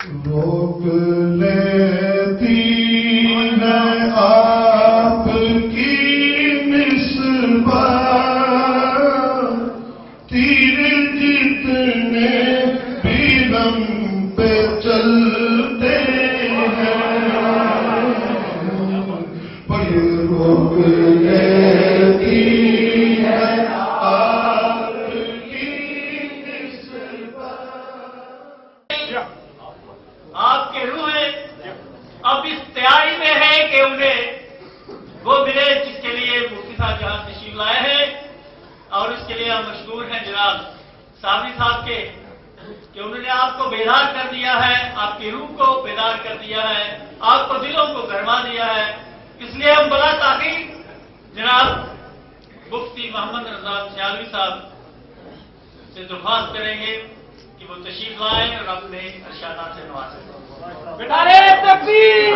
روک لیتی ہے آپ کی مصباح، تیر جتنے بھی دم پہ چلتے ہیں، پر روک لیتی ہے آپ کی مصباح۔ آپ کے روحیں اب اس تیاری میں ہے کہ انہیں وہ ملے جس کے لیے مفتی صاحب جہاں تشریف لائے ہیں، اور اس کے لیے ہم مشکور ہیں جناب صابری صاحب کے کہ انہوں نے آپ کو بیدار کر دیا ہے، آپ کی روح کو بیدار کر دیا ہے، آپ کو دلوں کو گرما دیا ہے۔ اس لیے ہم بلا تاخیر جناب مفتی محمد رضا سیالوی صاحب سے درخواست کریں گے کہ وہ تشریف لائیں اور اپنے ارشادات سے نوازیں۔ نعرہ تکبیر!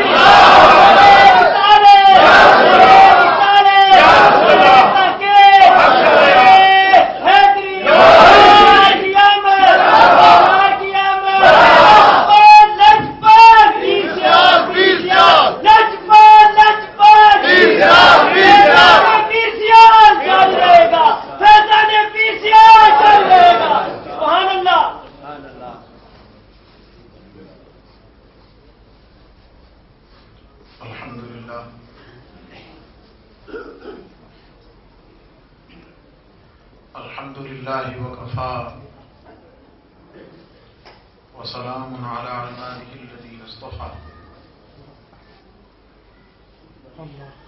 الحمد لله وكفى وسلام على عباده الذين اصطفى،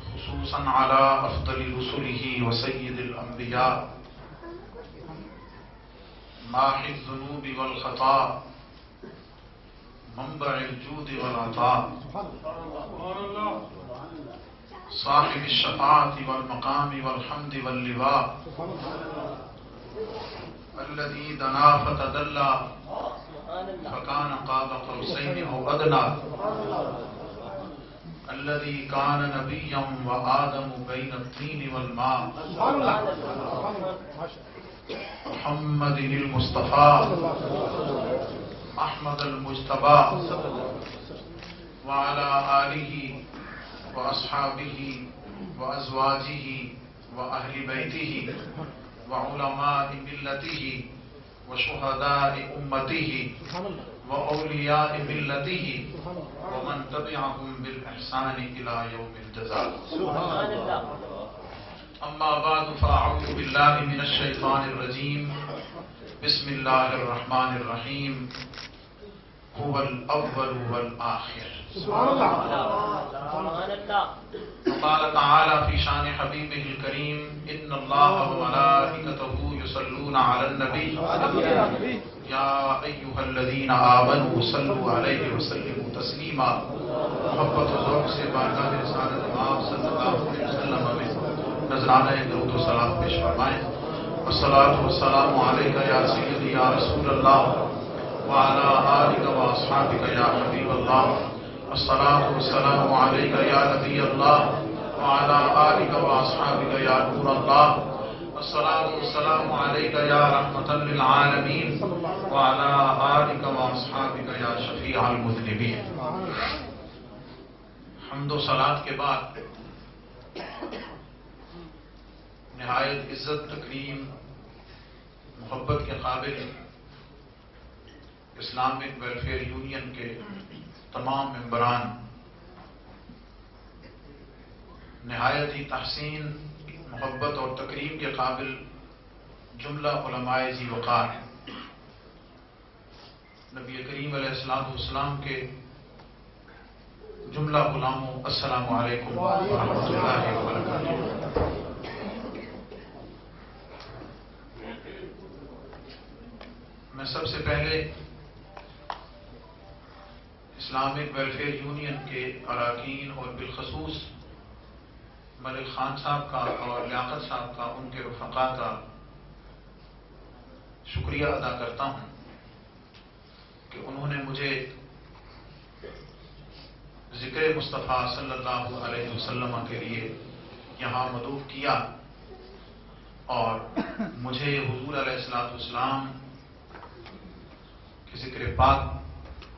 خصوصا على أفضل رسله وسيد الأنبياء ماحي الذنوب والخطا منبع الجود والعطاء، صاحب الشفاعة والمقام والحمد واللواء، الذي دنا فتدلى فكان قاب قوسين أو أدنى، الذي كان نبيا وآدم بين الطين والماء، محمد المصطفى أحمد المجتبى، وعلى آله وأصحابه وأزواجه وأهل بيته وعلماء ملته وشهداء أمته وأولياء ملته ومن تبعهم بالإحسان إلى يوم الجزاء. أما بعد فأعوذ بالله من الشيطان الرجيم. بسم الله الرحمن الرحيم. هو الأول والآخر. قال تعالى في شان حبيبه الكريم: إن الله وملائكته يصلون على النبي يا أيها الذين آمنوا صلوا عليه وسلموا تسليما. محبت و ذوق سے بارگاہ رسالت آپ صلی اللہ علیہ وسلم میں نذرانہ درود و سلام پیش فرمائیں. والصلاة والسلام عليك يا سيدي يا رسول الله وعلى آلك وأصحابك يا حبيب الله. الصلاة والسلام عليك يا نبي الله وعلى آلك وأصحابك يا نور الله. الصلاة والسلام عليك يا رحمة للعالمين وعلى آلك وأصحابك يا شفيع المذنبين. حمد و صلاة کے بعد نہایت عزت تکریم محبت کے قابل اسلامک ویلفیئر یونین کے تمام ممبران، نہایت ہی تحسین محبت اور تکریم کے قابل جملہ علماء ذی وقار، نبی کریم علیہ السلام کے جملہ غلاموں، السلام علیکم ورحمۃ اللہ وبرکاتہ. میں سب سے پہلے اسلامک ویلفیئر یونین کے اراکین اور بالخصوص ملک خان صاحب کا اور لیاقت صاحب کا، ان کے رفقا کا شکریہ ادا کرتا ہوں کہ انہوں نے مجھے ذکر مصطفیٰ صلی اللہ علیہ وسلم کے لیے یہاں مدعو کیا اور مجھے حضور علیہ السلام کے ذکر پاک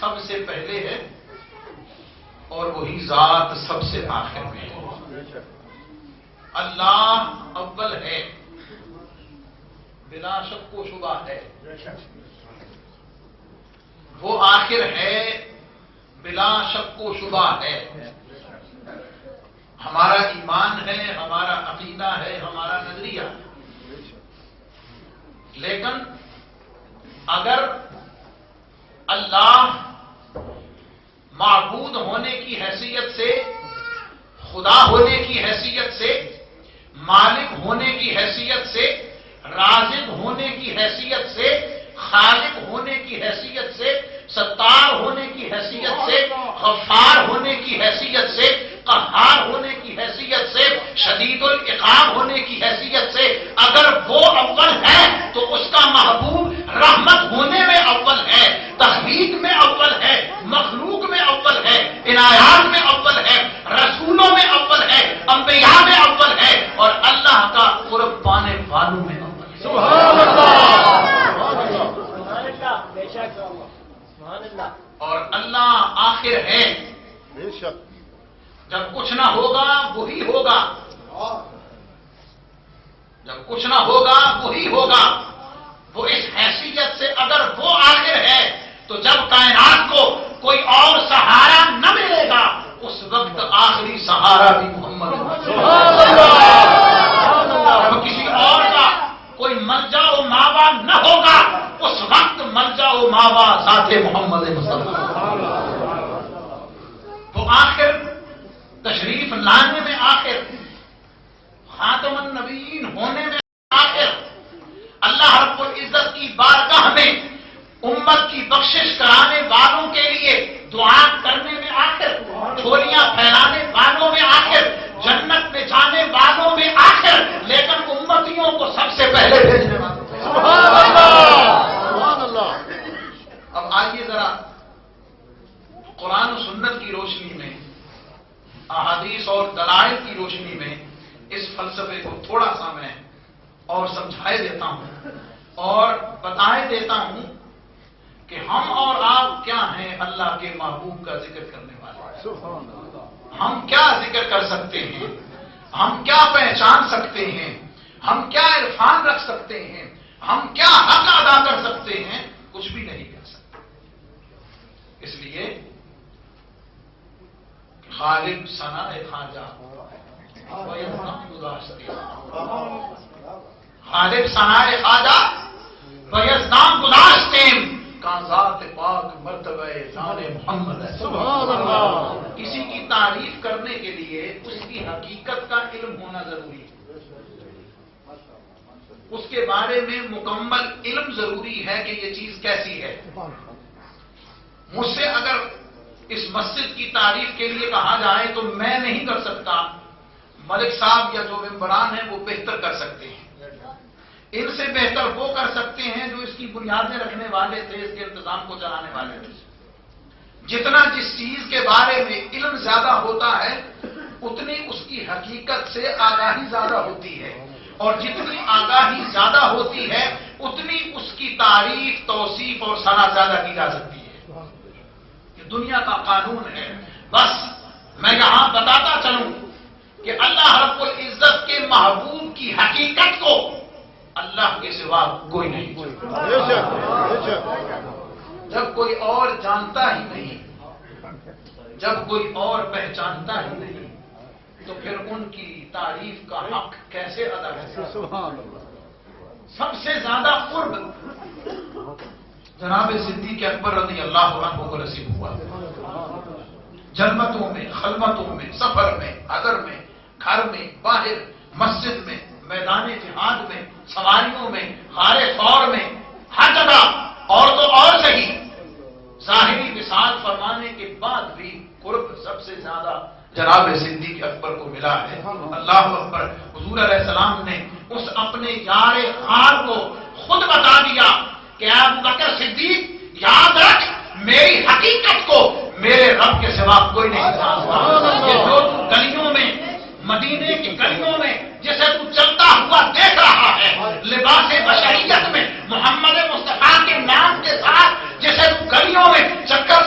سب سے پہلے ہے اور وہی ذات سب سے آخر میں ہے. اللہ اول ہے، بلا شک و شبہ ہے. وہ آخر ہے، بلا شک و شبہ ہے. ہمارا ایمان ہے، ہمارا عقیدہ ہے، ہمارا نظریہ ہے. لیکن اگر اللہ معبود ہونے کی حیثیت سے، خدا ہونے کی حیثیت سے، مالک ہونے کی حیثیت سے، رازق ہونے کی حیثیت سے، خالق ہونے کی حیثیت سے، ستار ہونے کی حیثیت سے، غفار ہونے کی حیثیت سے، قہار ہونے کی حیثیت سے، شدید العقاب ہونے کی حیثیت سے اگر وہ اول ہے تو اس کا محبوب رحمت ہونے میں اول ہے، تخلیق میں اول ہے، مخلوق میں اول ہے، عنایات میں اول ہے، رسولوں میں اول ہے، انبیاء میں اول ہے، اور اللہ کا قرب پانے والوں میں اول ہے. سبحان اللہ. اور اللہ آخر ہے. جب کچھ نہ ہوگا وہی ہوگا، جب کچھ نہ ہوگا وہی ہوگا. وہ اس حیثیت سے اگر وہ آخر ہے تو جب کائنات کو کوئی اور سہارا نہ ملے گا اس وقت آخری سہارا بھی محمد. جب کسی اور کا کوئی ملجا و ماوا نہ ہوگا اس وقت ملجا و ماوا ذات محمد مصطفیٰ. وہ آخر تشریف لانے میں آخر، خاتم النبیین ہونے میں آخر، اللہ رب العزت کی بارگاہ میں امت کی بخشش کرانے والوں کے لیے دعا کرنے میں آخر، چھولیاں پھیلانے والوں میں آخر، جنت میں جانے والوں میں آخر، لیکن امتیوں کو سب سے پہلے بھیجنے والوں. سبحان اللہ. اب آئیے ذرا قرآن و سنت کی روشنی میں، احادیث اور دلائل کی روشنی میں اس فلسفے کو تھوڑا سا میں اور سمجھائے دیتا ہوں اور بتائے دیتا ہوں کہ ہم اور آپ کیا ہیں اللہ کے محبوب کا ذکر کرنے والے. ہم کیا ذکر کر سکتے ہیں، ہم کیا پہچان سکتے ہیں، ہم کیا عرفان رکھ سکتے ہیں، ہم کیا حق ادا کر سکتے ہیں، کچھ بھی نہیں کر سکتے. اس لیے خالق ثنا خواجہ، خالق ثنا خواجہ ویزدان گذاشتیم کا ذات پاک مرتبہ شان محمد ہے. سبحان اللہ. کسی کی تعریف کرنے کے لیے اس کی حقیقت کا علم ہونا ضروری ہے، اس کے بارے میں مکمل علم ضروری ہے کہ یہ چیز کیسی ہے. مجھ سے اگر اس مسجد کی تعریف کے لیے کہا جائے تو میں نہیں کر سکتا، ملک صاحب یا جو ممبران ہیں وہ بہتر کر سکتے ہیں. ان سے بہتر وہ کر سکتے ہیں جو اس کی بنیادیں رکھنے والے تھے، اس کے انتظام کو چلانے والے تھے. جتنا جس چیز کے بارے میں علم زیادہ ہوتا ہے اتنی اس کی حقیقت سے آگاہی زیادہ ہوتی ہے، اور جتنی آگاہی زیادہ ہوتی ہے اتنی اس کی تعریف، توصیف اور ثنا زیادہ کی جا سکتی ہے. یہ دنیا کا قانون ہے. بس میں یہاں بتاتا چلوں کہ اللہ رب العزت کے محبوب کی حقیقت کو اللہ کے سوا کوئی نہیں جانتا. جب کوئی اور جانتا ہی نہیں، جب کوئی اور پہچانتا ہی نہیں تو پھر ان کی تعریف کا حق کیسے ادا کرے. سب سے زیادہ قرب جناب صدیق اکبر رضی اللہ عنہ کو نصیب ہوا. جنتوں میں، خلوتوں میں، سفر میں، حضر میں، گھر میں، باہر، مسجد میں، میدان جہاد میں، سواریوں میں، غار ثور میں، ہر جگہ اور تو اور صحیح ظاہری وصال فرمانے کے بعد بھی قرب سب سے زیادہ جناب صدیق اکبر کو ملا ہے. اللہ اکبر. حضور علیہ السلام نے اس اپنے یار غار کو خود بتا دیا کہ ابو بکر صدیق یاد رکھ میری حقیقت کو میرے رب کے سوا کوئی نہیں جانتا. یہ جو گلیوں میں، مدینے کی گلیوں میں جسے تو چلتا ہوا دیکھ رہا ہے، لباس بشریت میں محمد مصطفیٰ کے نام کے ساتھ جسے تو گلیوں میں چکر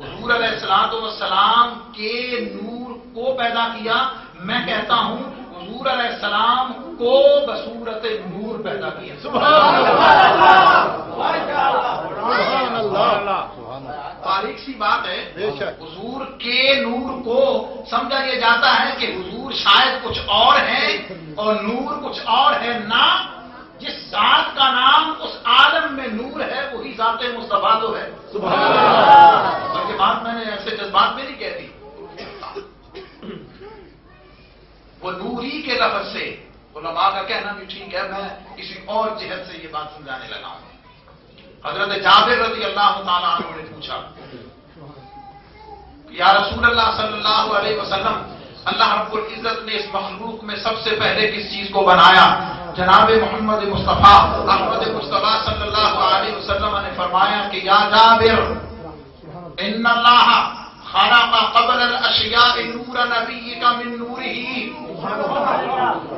حضور علیہ الصلوۃ والسلام کے نور کو پیدا کیا؟ میں کہتا ہوں حضور علیہ السلام کو بصورت نور پیدا کیا۔ سبحان اللہ، باریک سی بات ہے۔ بے شک۔ حضور کے نور کو سمجھا یہ جاتا ہے کہ حضور شاید کچھ اور ہیں اور نور کچھ اور ہے، نہ جس ذات کا نام اس عالم میں نور ہے وہی ذات مصطفیٰ تو ہے۔ سبحان اللہ۔ اور یہ بات میں نے ایسے جذبات میں نہیں کہتی، وہ نوری کے لفظ سے علماء کا کہنا بھی ٹھیک ہے، میں کسی اور جہت سے یہ بات سمجھانے لگا ہوں۔ حضرت جابر رضی اللہ تعالیٰ عنہ نے پوچھا، یا رسول اللہ صلی اللہ علیہ وسلم، اللہ رب العزت نے اس مخلوق میں سب سے پہلے کس چیز کو بنایا؟ جناب محمد مصطفیٰ احمد مصطفیٰ صلی اللہ علیہ وسلم نے فرمایا کہ یا جابر ان اللہ خلق قبل الاشیاء نور نبیک من نورہ،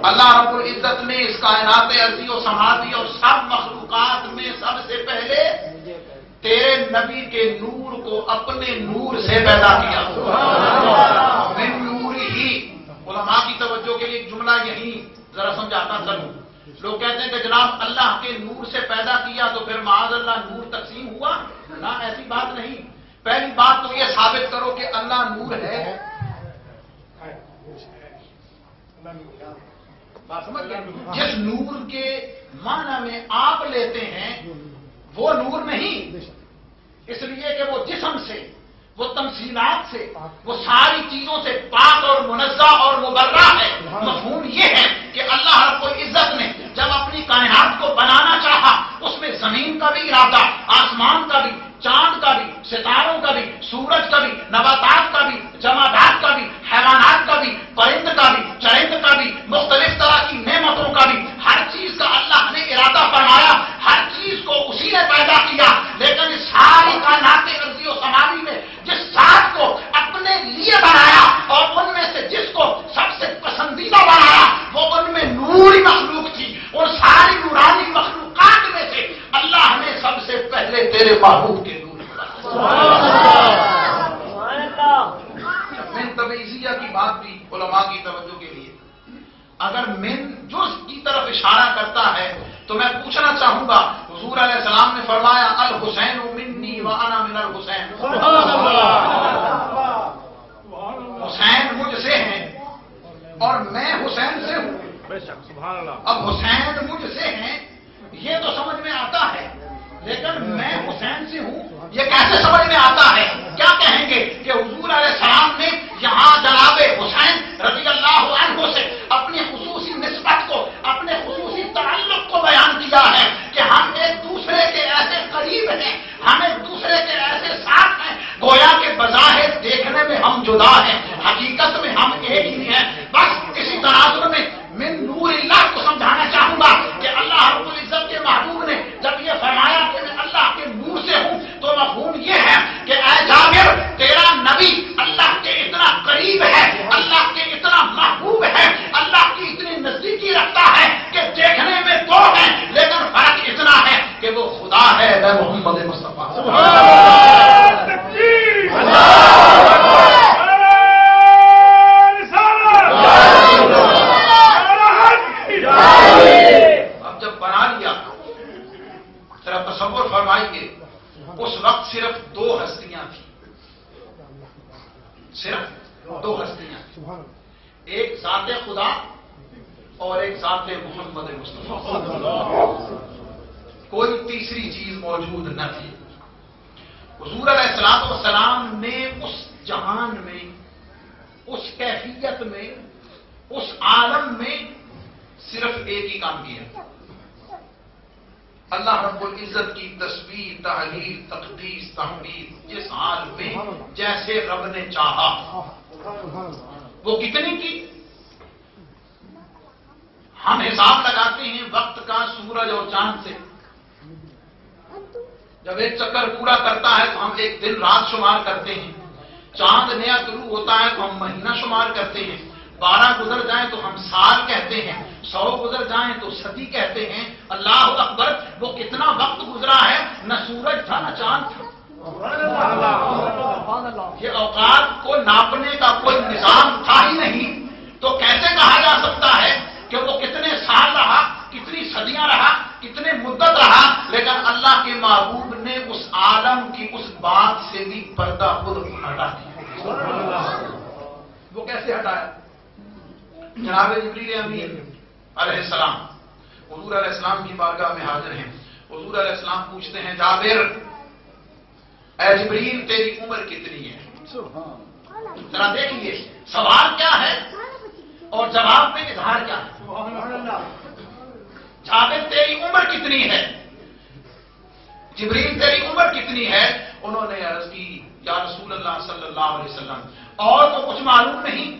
اللہ رب العزت نے اس کائنات ارضی و سماوی اور سب مخلوقات میں سب سے پہلے تیرے نبی کے نور کو اپنے نور سے پیدا کیا۔ من نورہ، علماء کی توجہ کے لیے ایک جملہ یہی ذرا سمجھاتا چلوں۔ لوگ کہتے ہیں کہ جناب اللہ کے نور سے پیدا کیا تو پھر معاذ اللہ نور تقسیم ہوا؟ نہ، ایسی بات نہیں۔ پہلی بات تو یہ ثابت کرو کہ اللہ نور ہے۔ جس نور کے معنی میں آپ لیتے ہیں وہ نور نہیں، اس لیے کہ وہ جسم سے، وہ تمثیلات سے، وہ ساری چیزوں سے پاک اور منزہ اور مبرہ ہے۔ مفہوم یہ ہے کہ اللہ رب العزت نے جب اپنی کائنات کو بنانا چاہا، اس میں زمین کا بھی ارادہ، آسمان کا بھی، چاند کا بھی، ستاروں کا بھی، سورج کا بھی، نباتات کا بھی، جمادات کا بھی، حیوانات کا بھی، پرند کا بھی، چرند کا بھی، مختلف طرح کی نعمتوں کا بھی، ہر چیز کا اللہ نے ارادہ فرمایا، ہر چیز کو اسی نے پیدا کیا۔ لیکن اس ساری کائنات ارضی و سماوی میں جس ذات کو اپنے لیے بنایا اور ان میں سے جس کو سب سے پسندیدہ بنایا وہ ان میں نوری مخلوق تھی، اور ساری نورانی مخلوقات میں سے اللہ نے سب سے پہلے تیرے محبوب کے نور کو بنایا۔ من تبعیضیہ کی بات بھی علماء کی توجہ کے لیے، اگر من جز کی طرف اشارہ کرتا ہے تو میں پوچھنا چاہوں گا، حضور علیہ السلام نے فرمایا الحسین منی وانا من الحسین، حسین مجھ سے ہیں اور میں حسین سے ہوں۔ اب حسین مجھ سے ہیں یہ تو سمجھ میں آتا ہے، لیکن میں حسین سے ہوں یہ کیسے سمجھ میں آتا ہے؟ کیا کہیں گے کہ حضور علیہ السلام نے یہاں جناب حسین رضی اللہ عنہ سے اپنی خصوصی نسبت کو، اپنے خصوصی تعلق کو بیان کیا ہے کہ ہم ایک دوسرے کے ایسے قریب ہیں، ہم ایک دوسرے کے ایسے ساتھ ہیں، گویا کہ بظاہر دیکھنے میں ہم جدا ہیں، حقیقت میں ہم ایک ہی ہیں۔ بس اسی تناظر میں من نور اللہ کو سمجھانا چاہوں گا کہ اللہ رب العزت کے محبوب نے جب یہ فرمایا کہ میں اللہ کے نور سے ہوں تو مفہوم یہ ہے کہ اے جابر تیرا نبی اللہ کے اتنا قریب ہے، اللہ کے اتنا محبوب ہے، اللہ کی اتنی نزدیکی رکھتا ہے کہ دیکھنے میں دو ہیں لیکن فرق اتنا ہے کہ وہ خدا ہے، میں محمد مصطفیٰ۔ اب جب بنا لیا ذرا تصور فرمائیے، اس وقت صرف دو ہستیاں تھیں، صرف دو ہستیاں، ایک ذات خدا اور ایک ذات محمد مصطفیٰ، کوئی تیسری چیز موجود نہ تھی۔ حضور علیہ الصلوۃ والسلام نے اس جہان میں، اس کیفیت میں، اس عالم میں صرف ایک ہی کام کیا، اللہ رب العزت کی تسبیح، تحلیل، تقدیس، تحمید جس حال میں جیسے رب نے چاہا وہ کتنی کی؟ ہم حساب لگاتے ہیں وقت کا سورج اور چاند سے، جب ایک چکر پورا کرتا ہے تو ہم ایک دن رات شمار کرتے ہیں، چاند نیا طلوع ہوتا ہے تو ہم مہینہ شمار کرتے ہیں، 12 گزر جائیں تو ہم سال کہتے ہیں، 100 گزر جائیں تو صدی کہتے ہیں۔ اللہ اکبر، وہ کتنا وقت گزرا ہے، نہ سورج تھا نہ چاند تھا، یہ اوقات کو ناپنے کا کوئی نظام تھا ہی نہیں، تو کیسے کہا جا سکتا ہے کہ وہ کتنے سال رہا، کتنی صدیاں رہا، کتنے مدت رہا، لیکن اللہ کے محبوب نے اس عالم کی اس بات سے بھی پردہ خود ہٹا دیا۔ وہ کیسے ہٹایا؟ جناب جبریل امین علیہ السلام حضور علیہ السلام کی بارگاہ میں حاضر ہیں۔ حضور علیہ السلام پوچھتے ہیں جابر، اے جبریل تیری عمر کتنی ہے؟ ذرا دیکھیے سوال کیا ہے اور جواب میں اظہار کیا ہے۔ جابر تیری عمر کتنی ہے؟ جبریل تیری عمر کتنی ہے؟ انہوں نے عرض کی یا رسول اللہ صلی اللہ علیہ وسلم اور تو کچھ معلوم نہیں،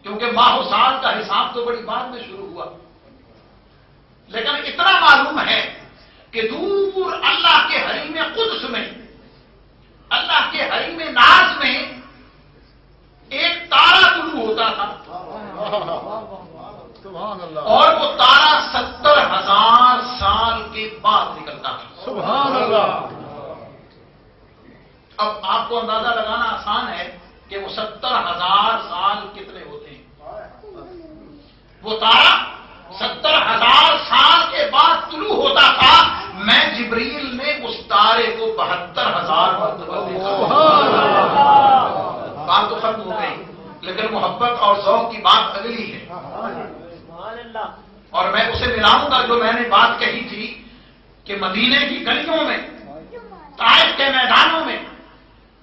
کیونکہ ماہ و سال کا حساب تو بڑی بعد میں شروع ہوا، لیکن اتنا معلوم ہے کہ دور اللہ کے حریم قدس میں، اللہ کے حریم ناز میں ایک تارا طلوع ہوتا تھا، اور وہ تارا 70,000 سال کے بعد نکلتا تھا۔ سبحان اللہ۔ اب آپ کو اندازہ لگانا آسان ہے کہ وہ 70,000 سال کتنے ہوتے ہیں۔ وہ تارا 70,000 سال کے بعد طلوع ہوتا تھا، میں جبریل نے اس تارے کو 72,000 مرتبہ دیکھا۔ بات تو ختم ہو گئی، لیکن محبت اور ذوق کی بات اگلی ہے، اور میں اسے ملاؤں گا جو میں نے بات کہی تھی کہ مدینے کی گلیوں میں، طائف کے میدانوں میں،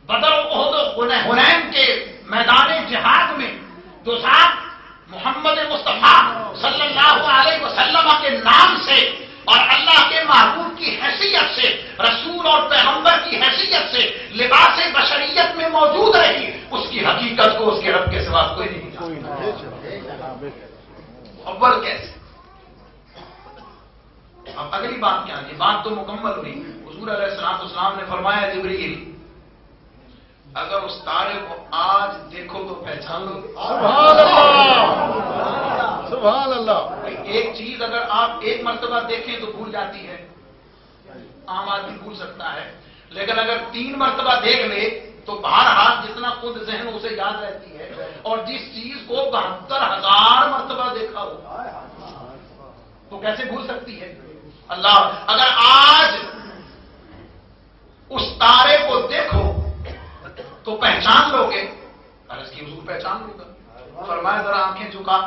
بدر احد و حنین کے میدان جہاد میں جو ساتھ محمد مصطفیٰ صلی اللہ علیہ وسلم کے نام سے اور اللہ کے محبوب کی حیثیت سے، رسول اور پیغمبر کی حیثیت سے لباس بشریت میں موجود رہی، اس کی حقیقت کو اس کے رب کے سوا کوئی نہیں جانتا۔ اول کیسے؟ اب اگلی بات کیا ہے؟ بات تو مکمل ہوئی۔ حضور علیہ السلام نے فرمایا جبریل اگر اس تارے کو آج دیکھو تو پہچان لو۔ سبحان اللہ، سبحان اللہ۔ ایک چیز اگر آپ ایک مرتبہ دیکھیں تو بھول جاتی ہے، عام آدمی بھول سکتا ہے، لیکن اگر 3 مرتبہ دیکھ لے تو بہرحال جتنا خود ذہن اسے یاد رہتی ہے، اور جس چیز کو 72,000 مرتبہ دیکھا ہو تو کیسے بھول سکتی ہے؟ اللہ اگر آج اس تارے کو دیکھو تو پہچان لو گے، عرض کی حضور پہچان لوں گا، فرمایا ذرا آنکھیں جھکا۔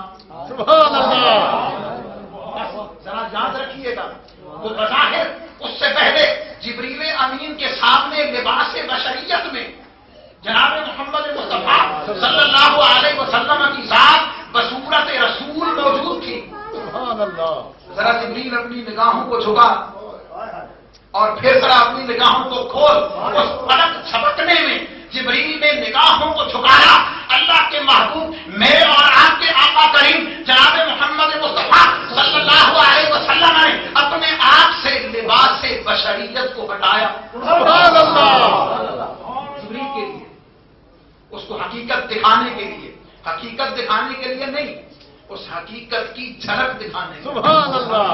سبحان اللہ۔ ذرا یاد رکھیے گا وہ بظاہر اس سے پہلے جبریل امین کے سامنے لباس بشریت میں جناب محمد مصطفیٰ صلی اللہ علیہ وسلم کی ذات بصورت رسول موجود تھی۔ سبحان اللہ۔ ذرا جبریل اپنی نگاہوں کو جھکا اور پھر ذرا اپنی نگاہوں کو کھول۔ اس پلک چھپکنے میں جبریل نے نگاہوں کو جھکایا، اللہ کے محبوب میرے اور آپ کے آقا کریم جناب محمد مصطفیٰ صلی اللہ علیہ وسلم نے اپنے آپ سے لباس بشریت کو ہٹایا۔ سبحان اللہ۔ جبریل کے لیے، اس کو حقیقت دکھانے کے لیے، حقیقت دکھانے کے لیے نہیں، اس حقیقت کی جھلک دکھانے کے لیے۔ سبحان اللہ۔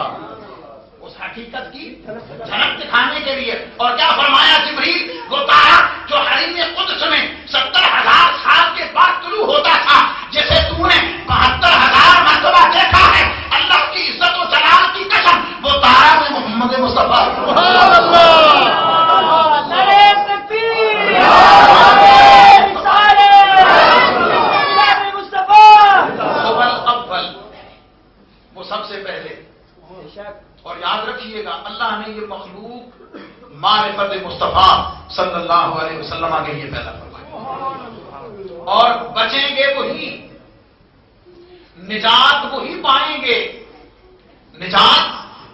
اس حقیقت کی جھلک دکھانے کے لیے۔ اور کیا فرمایا جبریل؟ وہ تارا جو حریم قدس میں 70,000 سال کے بعد طلوع ہوتا تھا، جسے تو نے 72,000 مرتبہ دیکھا ہے، اللہ کی عزت و جلال کی قسم وہ تارا میں محمد مصطفیٰ۔ سبحان اللہ۔ اول وہ سب سے پہلے، اور یاد رکھیے گا اللہ نے یہ مخلوق معرفت مصطفیٰ صلی اللہ علیہ وسلم کے لیے پیدا فرمایا، اور بچیں گے وہی، نجات وہی پائیں گے، نجات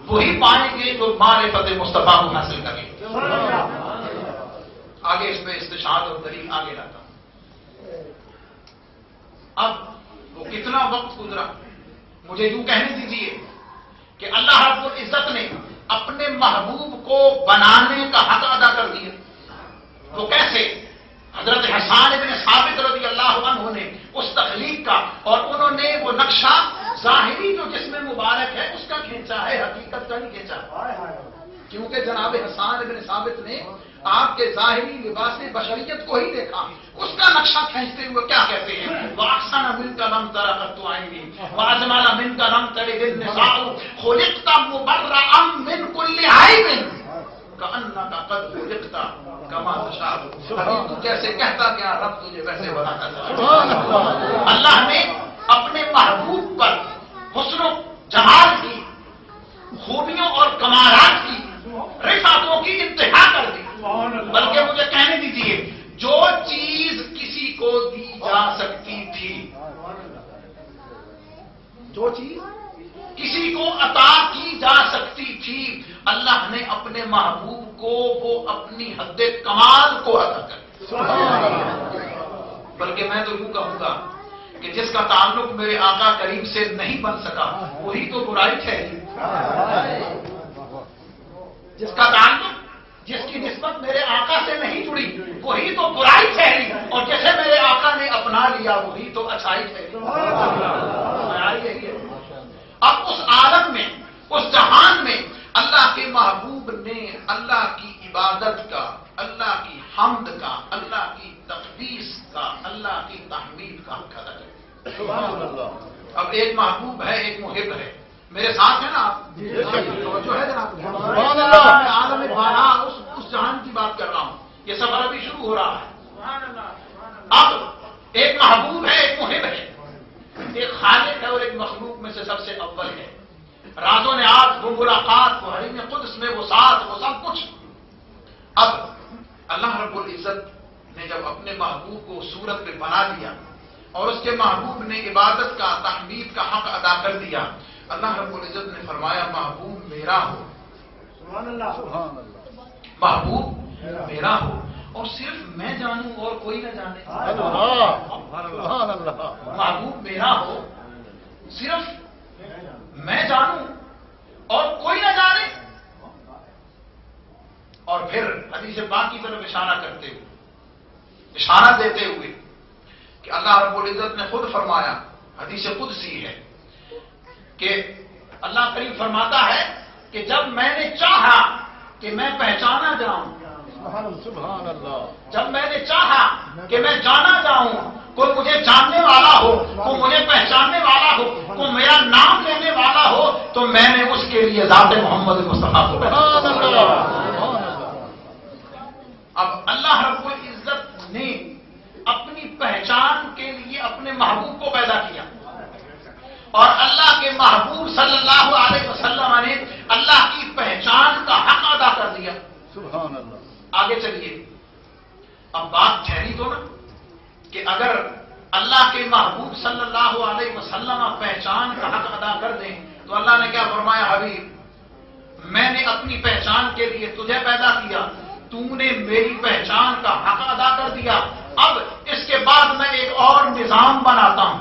وہی پائیں گے جو معرفت مصطفیٰ کو حاصل کریں گے۔ آگے اس پہ استشہاد اور دلیل آگے لاتا ہوں۔ اب وہ کتنا وقت گزرا، مجھے یوں کہنے دیجیے کہ اللہ رب العزت نے اپنے محبوب کو بنانے کا حق ادا کر دیا۔ وہ کیسے؟ حضرت حسان ابن ثابت رضی اللہ عنہ نے اس تخلیق کا، اور انہوں نے وہ نقشہ ظاہری جو جسم مبارک ہے اس کا کھینچا ہے، حقیقت کا نہیں کھینچا، کیونکہ جناب حسان ابن ثابت نے آپ کے ظاہری لباس بشریت کو ہی دیکھا، اس کا نقشہ کھینچتے ہوئے کیا کہتے ہیں؟ وَأَحْسَنَ مِنْكَ لَمْ تَرَ قَطُّ عَيْنِي وَأَجْمَلَ مِنْكَ لَمْ تَلِدِ النِّسَاءُ خُلِقْتَ مُبَرَّأً مِنْ كُلِّ عَيْبٍ كَأَنَّكَ قَدْ خُلِقْتَ كَمَا تَشَاءُ۔ تو جیسے کہتا گیا رب تجھے ویسے بناتا گیا۔ اللہ نے اپنے محبوب پر حسن و جمال کی، خوبیوں اور کمالات کی، رفعتوں کی انتہا کر دی۔ بلکہ مجھے کہنے دیجیے، جو چیز کسی کو دی جا سکتی تھی، جو چیز کسی کو عطا کی جا سکتی تھی، اللہ نے اپنے محبوب کو وہ اپنی حد کمال کو عطا کر دیا۔ بلکہ میں تو یوں کہوں گا کہ جس کا تعلق میرے آقا کریم سے نہیں بن سکا وہی تو برائی ٹھہری، جس کا تعلق، جس کی نسبت میرے آقا سے نہیں جڑی وہی تو برائی ٹھہری، اور جسے میرے آقا نے اپنا لیا وہی تو اچھائی ٹھہری۔ یہی ہے۔ اب اس عالم میں، اس جہان میں اللہ کے محبوب نے اللہ کی عبادت کا، اللہ کی حمد کا، اللہ کی تقدیس کا، اللہ کی تحمید کا حق ادا کیا۔ اب ایک محبوب ہے، ایک محب ہے، میرے ساتھ ہے نا آپ؟ جو ہے جناب، عالم بالا، اس جہان کی بات کر رہا ہوں۔ یہ سفر ابھی شروع ہو رہا ہے۔ اب ایک محبوب ہے، ایک محب ہے، ایک خالق ہے اور ایک مخلوق میں سے سب سے اول ہے۔ رازوں نے آج وہ ملاقات، وہ حریم قدس میں وہ ساتھ، وہ سب کچھ۔ اب اللہ رب العزت نے جب اپنے محبوب کو صورت میں بنا دیا اور اس کے محبوب نے عبادت کا، تحمید کا حق ادا کر دیا، اللہ رب العزت نے فرمایا محبوب میرا ہو، محبوب میرا ہو، اور صرف میں جانوں اور کوئی نہ جانے۔ محبوب میرا ہو، صرف میں جانوں اور کوئی نہ جانے۔ اور پھر حدیث پاک کی طرف اشارہ کرتے ہوئے، اشارہ دیتے ہوئے کہ اللہ رب العزت نے خود فرمایا، حدیث قدسی ہے کہ اللہ کریم فرماتا ہے کہ جب میں نے چاہا کہ میں پہچانا جاؤں، سبحان اللہ، جب میں نے چاہا کہ میں جانا جاؤں، کوئی مجھے جاننے والا ہو، کوئی مجھے پہچاننے والا ہو، کوئی میرا نام لینے والا ہو، تو میں نے اس کے لیے ذات محمد مصطفیٰ کو پہچانا۔ اب اللہ رب العزت نے اپنی پہچان کے لیے اپنے محبوب کو پیدا کیا، اور اللہ کے محبوب صلی اللہ علیہ وسلم نے اللہ کی پہچان کا حق ادا کر دیا۔ سبحان اللہ۔ آگے چلیے، اب بات ٹھہری تو نا کہ اگر اللہ کے محبوب صلی اللہ علیہ وسلم پہچان کا حق ادا کر دیں تو اللہ نے کیا فرمایا؟ حبیب، میں نے اپنی پہچان کے لیے تجھے پیدا کیا، تو نے میری پہچان کا حق ادا کر دیا، اب اس کے بعد میں ایک اور نظام بناتا ہوں،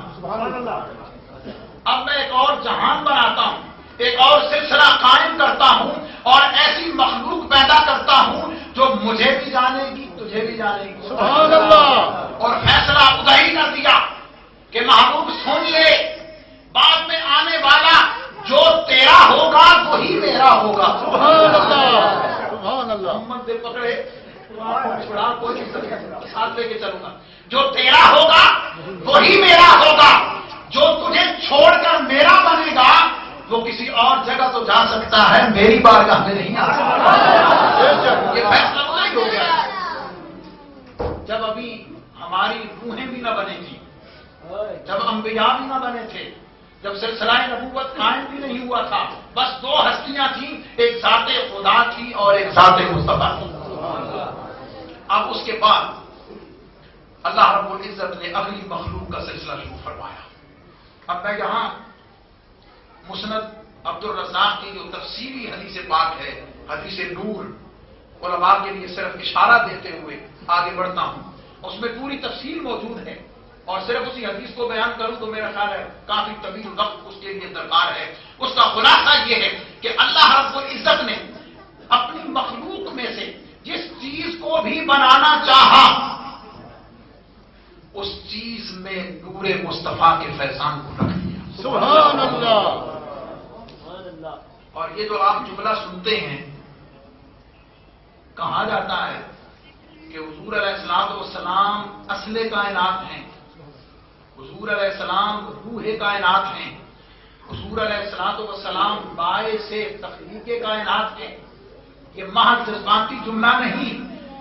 اب میں ایک اور جہان بناتا ہوں، ایک اور سلسلہ قائم کرتا ہوں، اور ایسی مخلوق پیدا کرتا ہوں جو مجھے بھی جانے گی، تجھے بھی جانے گی۔ سبحان اللہ۔ اور فیصلہ خدا ہی کر دیا کہ محبوب سن لے، بعد میں آنے والا جو تیرا ہوگا وہی میرا ہوگا۔ سبحان اللہ، سبحان اللہ۔ محمد دل پکڑے، چھڑا کوئی ساتھ لے کے چلوں گا، جو تیرا ہوگا وہی میرا ہوگا، جو تجھے چھوڑ کر میرا بنے گا وہ کسی اور جگہ تو جا سکتا ہے، میری بارگاہ میں نہیں آ سکتا۔ یہ فیصلہ نہیں ہو گیا جب ابھی ہماری روحیں بھی نہ بنے تھیں، جب انبیاء بھی نہ بنے تھے، جب سلسلہ نبوت قائم بھی نہیں ہوا تھا، بس دو ہستیاں تھیں، ایک ذات خدا تھی اور ایک ذات مصطفیٰ تھی۔ اب اس کے بعد اللہ رب العزت نے اگلی مخلوق کا سلسلہ شروع فرمایا۔ اب میں یہاں مسند عبد الرزاق کی جو تفصیلی حدیث پاک ہے، حدیث نور، علماء کے لیے صرف اشارہ دیتے ہوئے آگے بڑھتا ہوں، اس میں پوری تفصیل موجود ہے، اور صرف اسی حدیث کو بیان کروں تو میرا خیال ہے کافی طویل وقت اس کے لیے درکار ہے۔ اس کا خلاصہ یہ ہے کہ اللہ رب العزت نے اپنی مخلوق میں سے جس چیز کو بھی بنانا چاہا اس چیز میں نور مصطفیٰ کے فیضان کو رکھ دیا۔ سبحان اللہ۔ اور یہ جو آپ جملہ سنتے ہیں، کہا جاتا ہے کہ حضور علیہ السلام اصل کائنات ہیں، حضور علیہ السلام روح کائنات ہیں، حضور علیہ السلام باعث تخلیق کائنات ہیں. یہ محض جذباتی جملہ نہیں،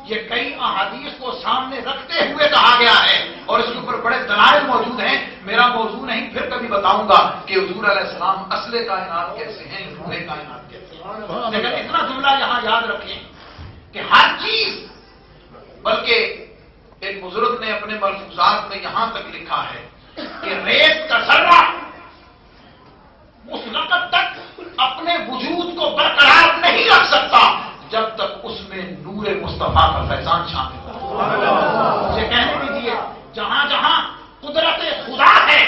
یہ کئی احادیث کو سامنے رکھتے ہوئے کہا گیا ہے اور اس کے اوپر بڑے دلائل موجود ہیں. میرا موضوع نہیں، پھر کبھی بتاؤں گا کہ حضور علیہ السلام اصل کائنات کیسے ہیں، روح کائنات کیسے ہیں. لیکن اتنا جملہ یہاں یاد رکھیں کہ ہر چیز، بلکہ ایک بزرگ نے اپنے ملفوظات میں یہاں تک لکھا ہے کہ ریت کا ذرہ اس وقت تک اپنے وجود کو برقرار نہیں رکھ سکتا جب تک اس میں نور مصطفیٰ کا فیضان شامل ہو. یہ کہنے دیجیے، جہاں جہاں قدرت خدا ہے،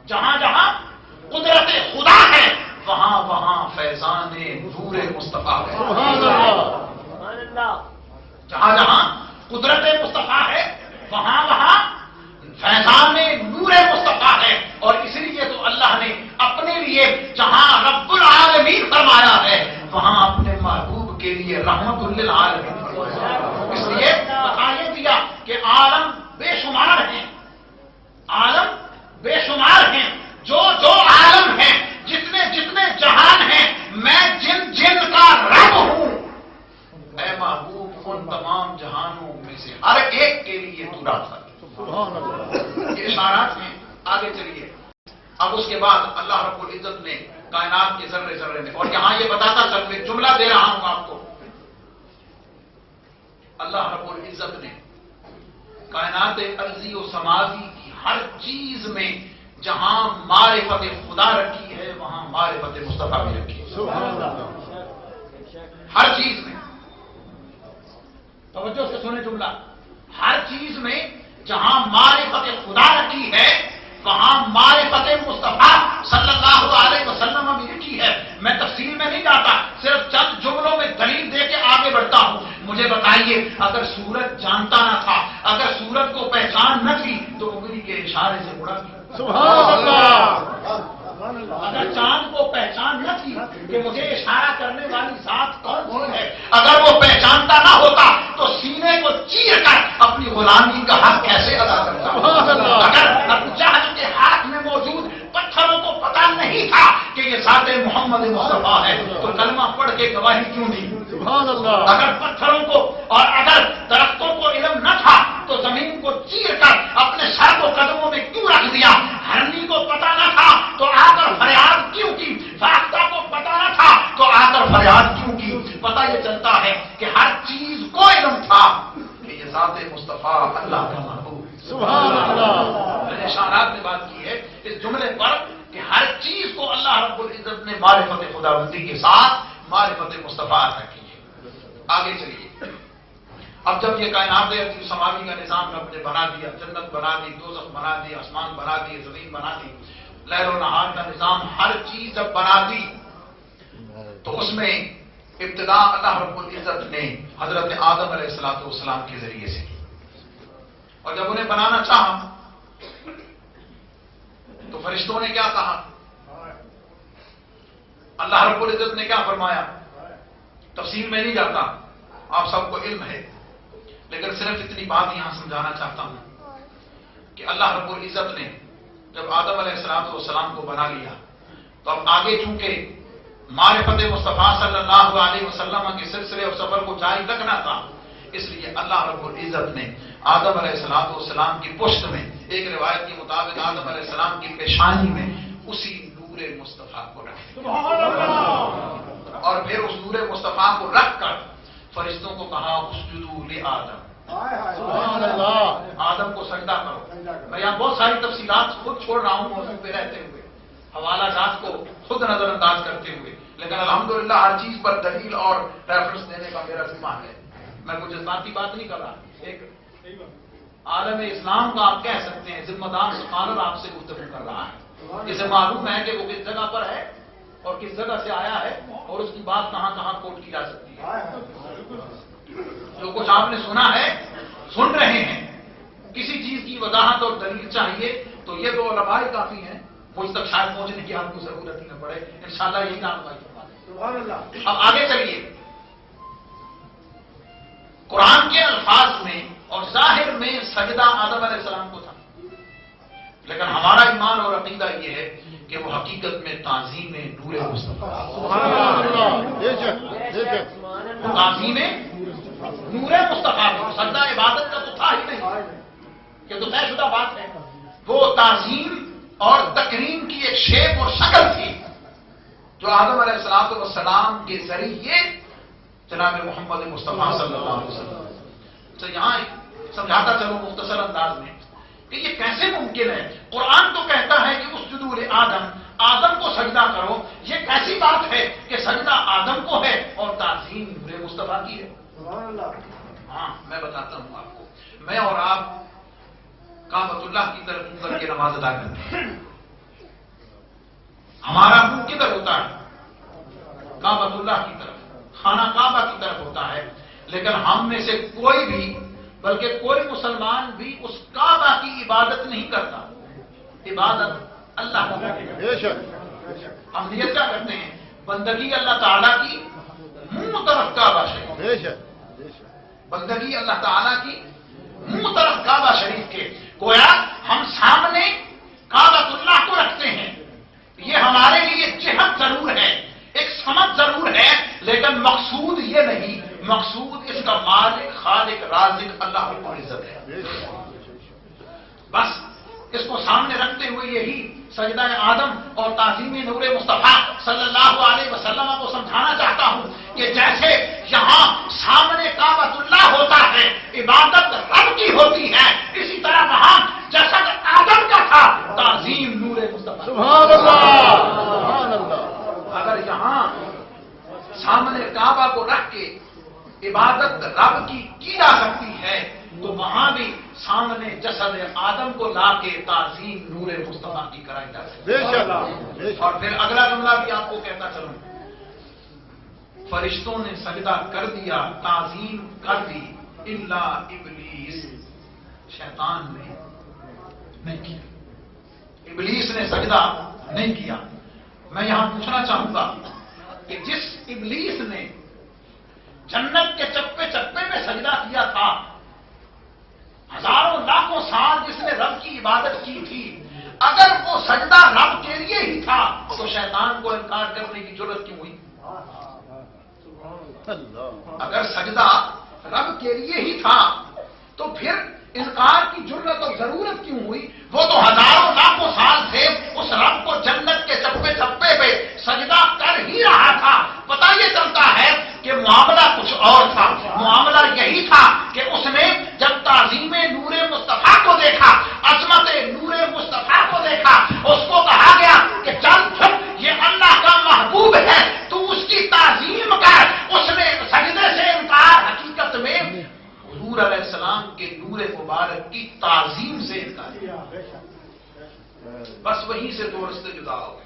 جہاں جہاں قدرت خدا ہے، وہاں وہاں فیضان نور مصطفیٰ ہے. جہاں جہاں قدرت مصطفیٰ ہے، وہاں وہاں فیضان نور مصطفیٰ ہے. اور اس لیے تو اللہ نے اپنے لیے جہاں رب العالمین فرمایا ہے، وہاں اپنے محبوب کے لیے رحمت للعالمین فرمایا. اس لیے بتائیے دیا کہ عالم بے شمار ہیں، عالم بے شمار ہیں، جو جو عالم ہیں، جتنے جتنے جہان ہیں، میں جن جن کا رب ہوں. اے محبوب، ان تمام جہانوں میں سے ہر ایک کے لیے تو راستہ. یہ اشارات ہیں. آگے چلیے. اب اس کے بعد اللہ رب العزت نے کائنات کے ذرے ذرے میں، اور یہاں یہ بتاتا چل میں جملہ دے رہا ہوں آپ کو، اللہ رب العزت نے کائنات ارضی و سماوی کی ہر چیز میں جہاں معرفت خدا رکھی ہے، وہاں معرفت مصطفیٰ بھی رکھی ہے. ہر چیز میں، توجہ سے سنیں جملہ، ہر چیز میں جہاں معرفت خدا رکھی ہے، وہاں معرفت مصطفیٰ صلی اللہ علیہ وسلم بھی لکھی ہے. میں تفصیل میں نہیں جاتا، صرف چند جملوں میں دلیل دے کے آگے بڑھتا ہوں. مجھے بتائیے، اگر سورج جانتا نہ تھا، اگر سورج کو پہچان نہ تھی تو انگلی کے اشارے سے اڑا دیا. سبحان اللہ. اگر چاند کو پہچان نہ تھی کہ مجھے اشارہ کرنے والی ذات کون ہے، اگر وہ پہچانتا نہ ہوتا تو سینے کو چیر کر اپنی غلامی کا حق کیسے ادا کرتا. اگر ابو جہل کے ہاتھ میں موجود پتھروں کو پتا نہیں تھا کہ یہ ذات محمد مصطفیٰ ہے تو کلمہ پڑھ کے گواہی کیوں دی. سبحان اللہ. اگر پتھروں کو اور اگر درختوں کو علم نہ تھا تو زمین کو چیر کر اپنے سر کو قدموں میں کیوں رکھ دیا. ہرنی کو پتا نہ تھا تو آ کر فریاد کیوں کی. فاختہ کو پتا نہ تھا تو آ کر فریاد کیوں کی. پتا یہ چلتا ہے کہ ہر چیز کو علم تھا کہ یہ ذات مصطفیٰ اللہ کا محبوب. سبحان اللہ. میں نے اشارات میں بات کی ہے اس جملے پر کہ ہر چیز کو اللہ رب العزت نے معرفت خداوندی کے ساتھ معرفت مصطفیٰ عطا کی ہے. آگے چلیے. اب جب یہ کائنات سماوی کا نظام رب نے بنا دیا، جنت بنا دی، دوزخ بنا دی، آسمان بنا دی، زمین بنا دی، لیل و نہار کا نظام، ہر چیز جب بنا دی تو اس میں ابتدا اللہ رب العزت نے حضرت آدم علیہ السلام کے ذریعے سے کی. اور جب انہیں بنانا چاہا تو فرشتوں نے کیا کہا، اللہ رب العزت نے کیا فرمایا. تفصیل میں نہیں جاتا، آپ سب کو علم ہے، لیکن صرف اتنی بات یہاں سمجھانا چاہتا ہوں کہ اللہ رب العزت نے جب آدم علیہ السلام کو بنا لیا تو اب آگے چونکہ معرفت مصطفیٰ صلی اللہ علیہ وسلم کے سلسلے اور سفر کو جاری رکھنا تھا، اس لیے اللہ رب العزت نے آدم علیہ السلام کی پشت میں، ایک روایت کے مطابق آدم علیہ السلام کی پیشانی میں اسی نور مصطفیٰ کو رکھ دیا. اور پھر اس نور مصطفیٰ کو رکھ کر فرشتوں کو کہا اسجدوا لآدم. سبحان اللہ. آدم کو سجدہ کرو. میں یہاں بہت ساری تفصیلات خود چھوڑ رہا ہوں موضوع پہ رہتے ہوئے، حوالہ جات کو خود نظر انداز کرتے ہوئے، لیکن الحمدللہ ہر چیز پر دلیل اور ریفرنس دینے کا میرا ذمہ ہے. میں کچھ جذباتی بات نہیں کر رہا. ایک عالم اسلام کا آپ کہہ سکتے ہیں ذمہ دار اسکالر آپ سے گفتگو کر رہا ہے. اسے معلوم ہے کہ وہ کس جگہ پر ہے اور کس جگہ سے آیا ہے اور اس کی بات کہاں کہاں کوٹ کی جا سکتی ہے. جو کچھ آپ نے سنا ہے، سن رہے ہیں، کسی چیز کی وضاحت اور دلیل چاہیے تو یہ تو علماء کافی ہیں، مجھ تک شاید پہنچنے کی آپ کو ضرورت ہی نہ پڑے. انشاءاللہ یہی کام بھائی. اب آگے چلیے. قرآن کے الفاظ میں اور ظاہر میں سجدہ آدم علیہ السلام کو تھا، لیکن ہمارا ایمان اور عقیدہ یہ ہے کہ وہ حقیقت میں تعظیم نور مصطفیٰ، تعظیم نور مصطفیٰ، سجدہ عبادت کا تو تھا ہی نہیں، یہ تو طے شدہ بات ہے، وہ تعظیم اور تکریم کی ایک شیپ اور شکل تھی جو آدم علیہ السلام کے ذریعے جناب محمد مصطفیٰ صلی اللہ علیہ وسلم تو یہاں سمجھاتا چلوں مختصر انداز میں کہ یہ کیسے ممکن ہے؟ قرآن تو کہتا ہے کہ اسجدوا لآدم، آدم کو سجدہ کرو، یہ کیسی بات ہے کہ سجدہ آدم کو ہے اور تعظیم نور مصطفیٰ کی ہے؟ ہاں میں بتاتا ہوں آپ کو، میں اور آپ کعبۃ اللہ کی طرف منہ کر کے نماز ادا کرتے ہیں، ہمارا منہ کدھر ہوتا ہے؟ کعبۃ اللہ کی طرف، خانہ کعبہ کی طرف ہوتا ہے، لیکن ہم میں سے کوئی بھی بلکہ کوئی مسلمان بھی اس کعبہ کی عبادت نہیں کرتا، عبادت اللہ کی، ہم نیت کیا کرتے ہیں؟ بندگی اللہ تعالیٰ کی، منہ طرف کعبہ شریف، بندگی اللہ تعالیٰ کی منہ طرف کعبہ شریف کے، گویا ہم سامنے کعبۃ اللہ کو رکھتے ہیں، یہ ہمارے لیے جہت ضرور ہے، ایک سمجھ ضرور ہے، لیکن مقصود یہ نہیں، مقصود اس کا مالک خالق رازق اللہ رب العزت ہے۔ بس اس کو سامنے رکھتے ہوئے یہی سجدہ آدم اور تعظیم نور مصطفیٰ صلی اللہ علیہ وسلم کو سمجھانا چاہتا ہوں کہ جیسے یہاں سامنے کعبۃ اللہ ہوتا ہے، عبادت رب کی ہوتی ہے، اسی طرح وہاں جسد آدم کا تھا، تعظیم نور مصطفیٰ۔ سبحان اللہ، سبحان اللہ۔ اگر یہاں سامنے کعبہ کو رکھ کے عبادت رب کی جا سکتی ہے تو وہاں بھی سامنے جسد آدم کو لا کے تعظیم نور مصطفیٰ کی کرائی جا سکتی ہے۔ اور پھر اگلا جملہ بھی آپ کو کہتا چلوں، فرشتوں نے سجدہ کر دیا، تعظیم کر دی، الا ابلیس، شیطان نے نہیں کیا، ابلیس نے سجدہ نہیں کیا۔ میں یہاں پوچھنا چاہوں گا کہ جس ابلیس نے جنت کے چپے چپے میں سجدہ کیا تھا، ہزاروں لاکھوں سال جس نے رب کی عبادت کی تھی، اگر وہ سجدہ رب کے لیے ہی تھا تو شیطان کو انکار کرنے کی ضرورت کیوں ہوئی؟ اگر سجدہ رب کے لیے ہی تھا تو پھر انکار کی ضرورت اور ضرورت کیوں ہوئی؟ وہ تو ہزاروں لاکھوں سال سے اس رب کو جنت کے چپے چپے پہ سجدہ کر ہی رہا تھا۔ پتہ یہ چلتا ہے کہ معاملہ کچھ اور تھا، معاملہ یہی تھا کہ اس نے جب تعظیم نور مصطفیٰ کو دیکھا، عظمت نور مصطفیٰ کو دیکھا، اس کو کہا گیا کہ چل چپ، یہ اللہ کا محبوب ہے، تو اس کی تعظیم کر۔ اس نے سجدے سے انکار، حقیقت میں حضور علیہ السلام کے نور مبارک کی تعظیم سے انکار کیا۔ بس وہیں سے دو رستے جدا ہو گئے،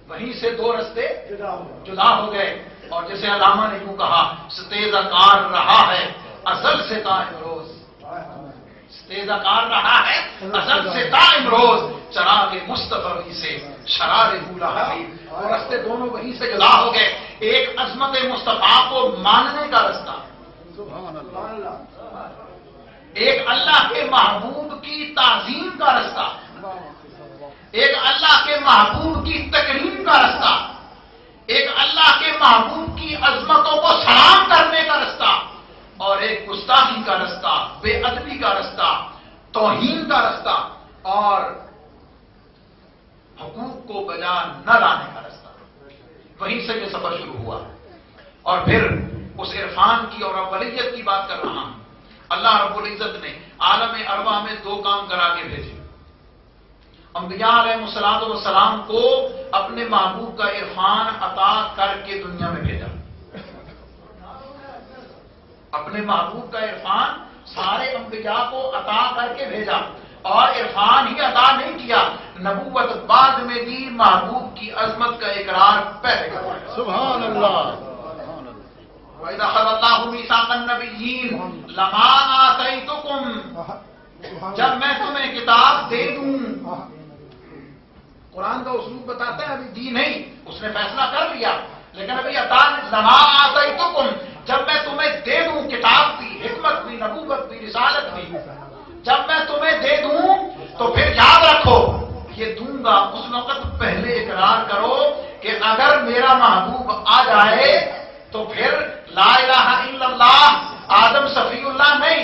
وہیں سے دو رستے جدا ہو گئے۔ اور جیسے علامہ نے یوں کہا، ستیزہ کار رہا ہے ازل سے تا امروز، ستیزہ کار رہا ہے ازل سے تا امروز، چراغ مصطفی سے شرار بولا حبیب۔ اور رستے دونوں وہیں سے جدا ہو گئے، ایک عظمت مصطفیٰ کو ماننے کا رستہ، ایک اللہ کے محبوب کی تعظیم کا رستہ، ایک اللہ کے محبوب کی تکریم کا رستہ، ایک اللہ کے محبوب کی عظمتوں کو سلام کرنے کا رستہ، اور ایک گستاخی کا رستہ، بے ادبی کا رستہ، توہین کا رستہ، اور حقوق کو بجا نہ لانے کا رستہ۔ وہیں سے یہ سفر شروع ہوا۔ اور پھر اس عرفان کی اور اولیت کی بات کر رہا ہوں، اللہ رب العزت نے عالم ارواح میں دو کام کرا کے بھیجے، انبیاء علیہ السلام کو اپنے محبوب کا عرفان عطا کر کے دنیا میں بھیجا، اپنے محبوب کا عرفان سارے انبیاء کو عطا کر کے بھیجا، اور عرفان ہی عطا نہیں کیا، نبوت بعد میں دی، محبوب کی عظمت کا اقرار پہلے کروایا۔ سبحان اللہ۔ وَإِذَا أَخَذَ اللَّهُ مِيثَاقَ النَّبِيِّينَ لَمَا آتَيْتُكُمْ، جب میں تمہیں کتاب دے دوں، قرآن کا اسلوب بتاتا ہے ابھی دی نہیں، اس نے فیصلہ کر لیا، لیکن ابھی عطا لما آتیتکم، جب میں تمہیں دے دوں کتاب بھی، حکمت بھی، نبوت بھی، رسالت بھی، جب میں تمہیں دے دوں تو پھر یاد رکھو یہ دوں گا اس وقت پہلے اقرار کرو کہ اگر میرا محبوب آ جائے تو پھر لا الہ الا اللہ آدم صفی اللہ نہیں،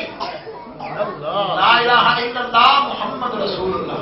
لا الہ الا اللہ محمد رسول اللہ،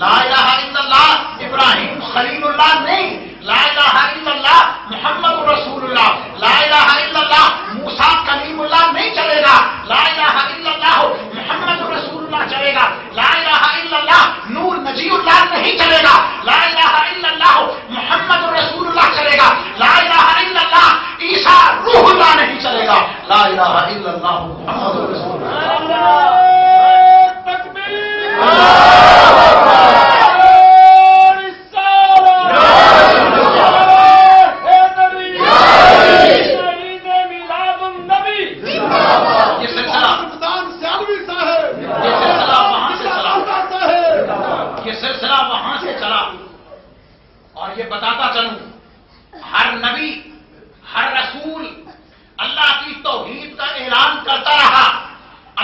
لا الہ الا اللہ ابراہیم خلیل اللہ نہیں، لا الہ الا اللہ محمد رسول اللہ، لا الہ الا اللہ موسیٰ کلیم اللہ نہیں چلے گا، لا الہ الا اللہ محمد رسول اللہ چلے گا، لا الہ الا اللہ نور نجی اللہ نہیں چلے گا، لا الہ الا اللہ محمد رسول اللہ چلے گا، لا الہ الا اللہ عیسیٰ روح اللہ نہیں چلے گا، لا الہ الا اللہ محمد رسول اللہ۔ یہ بتاتا چلوں ہر نبی ہر رسول اللہ کی توحید کا اعلان کرتا رہا،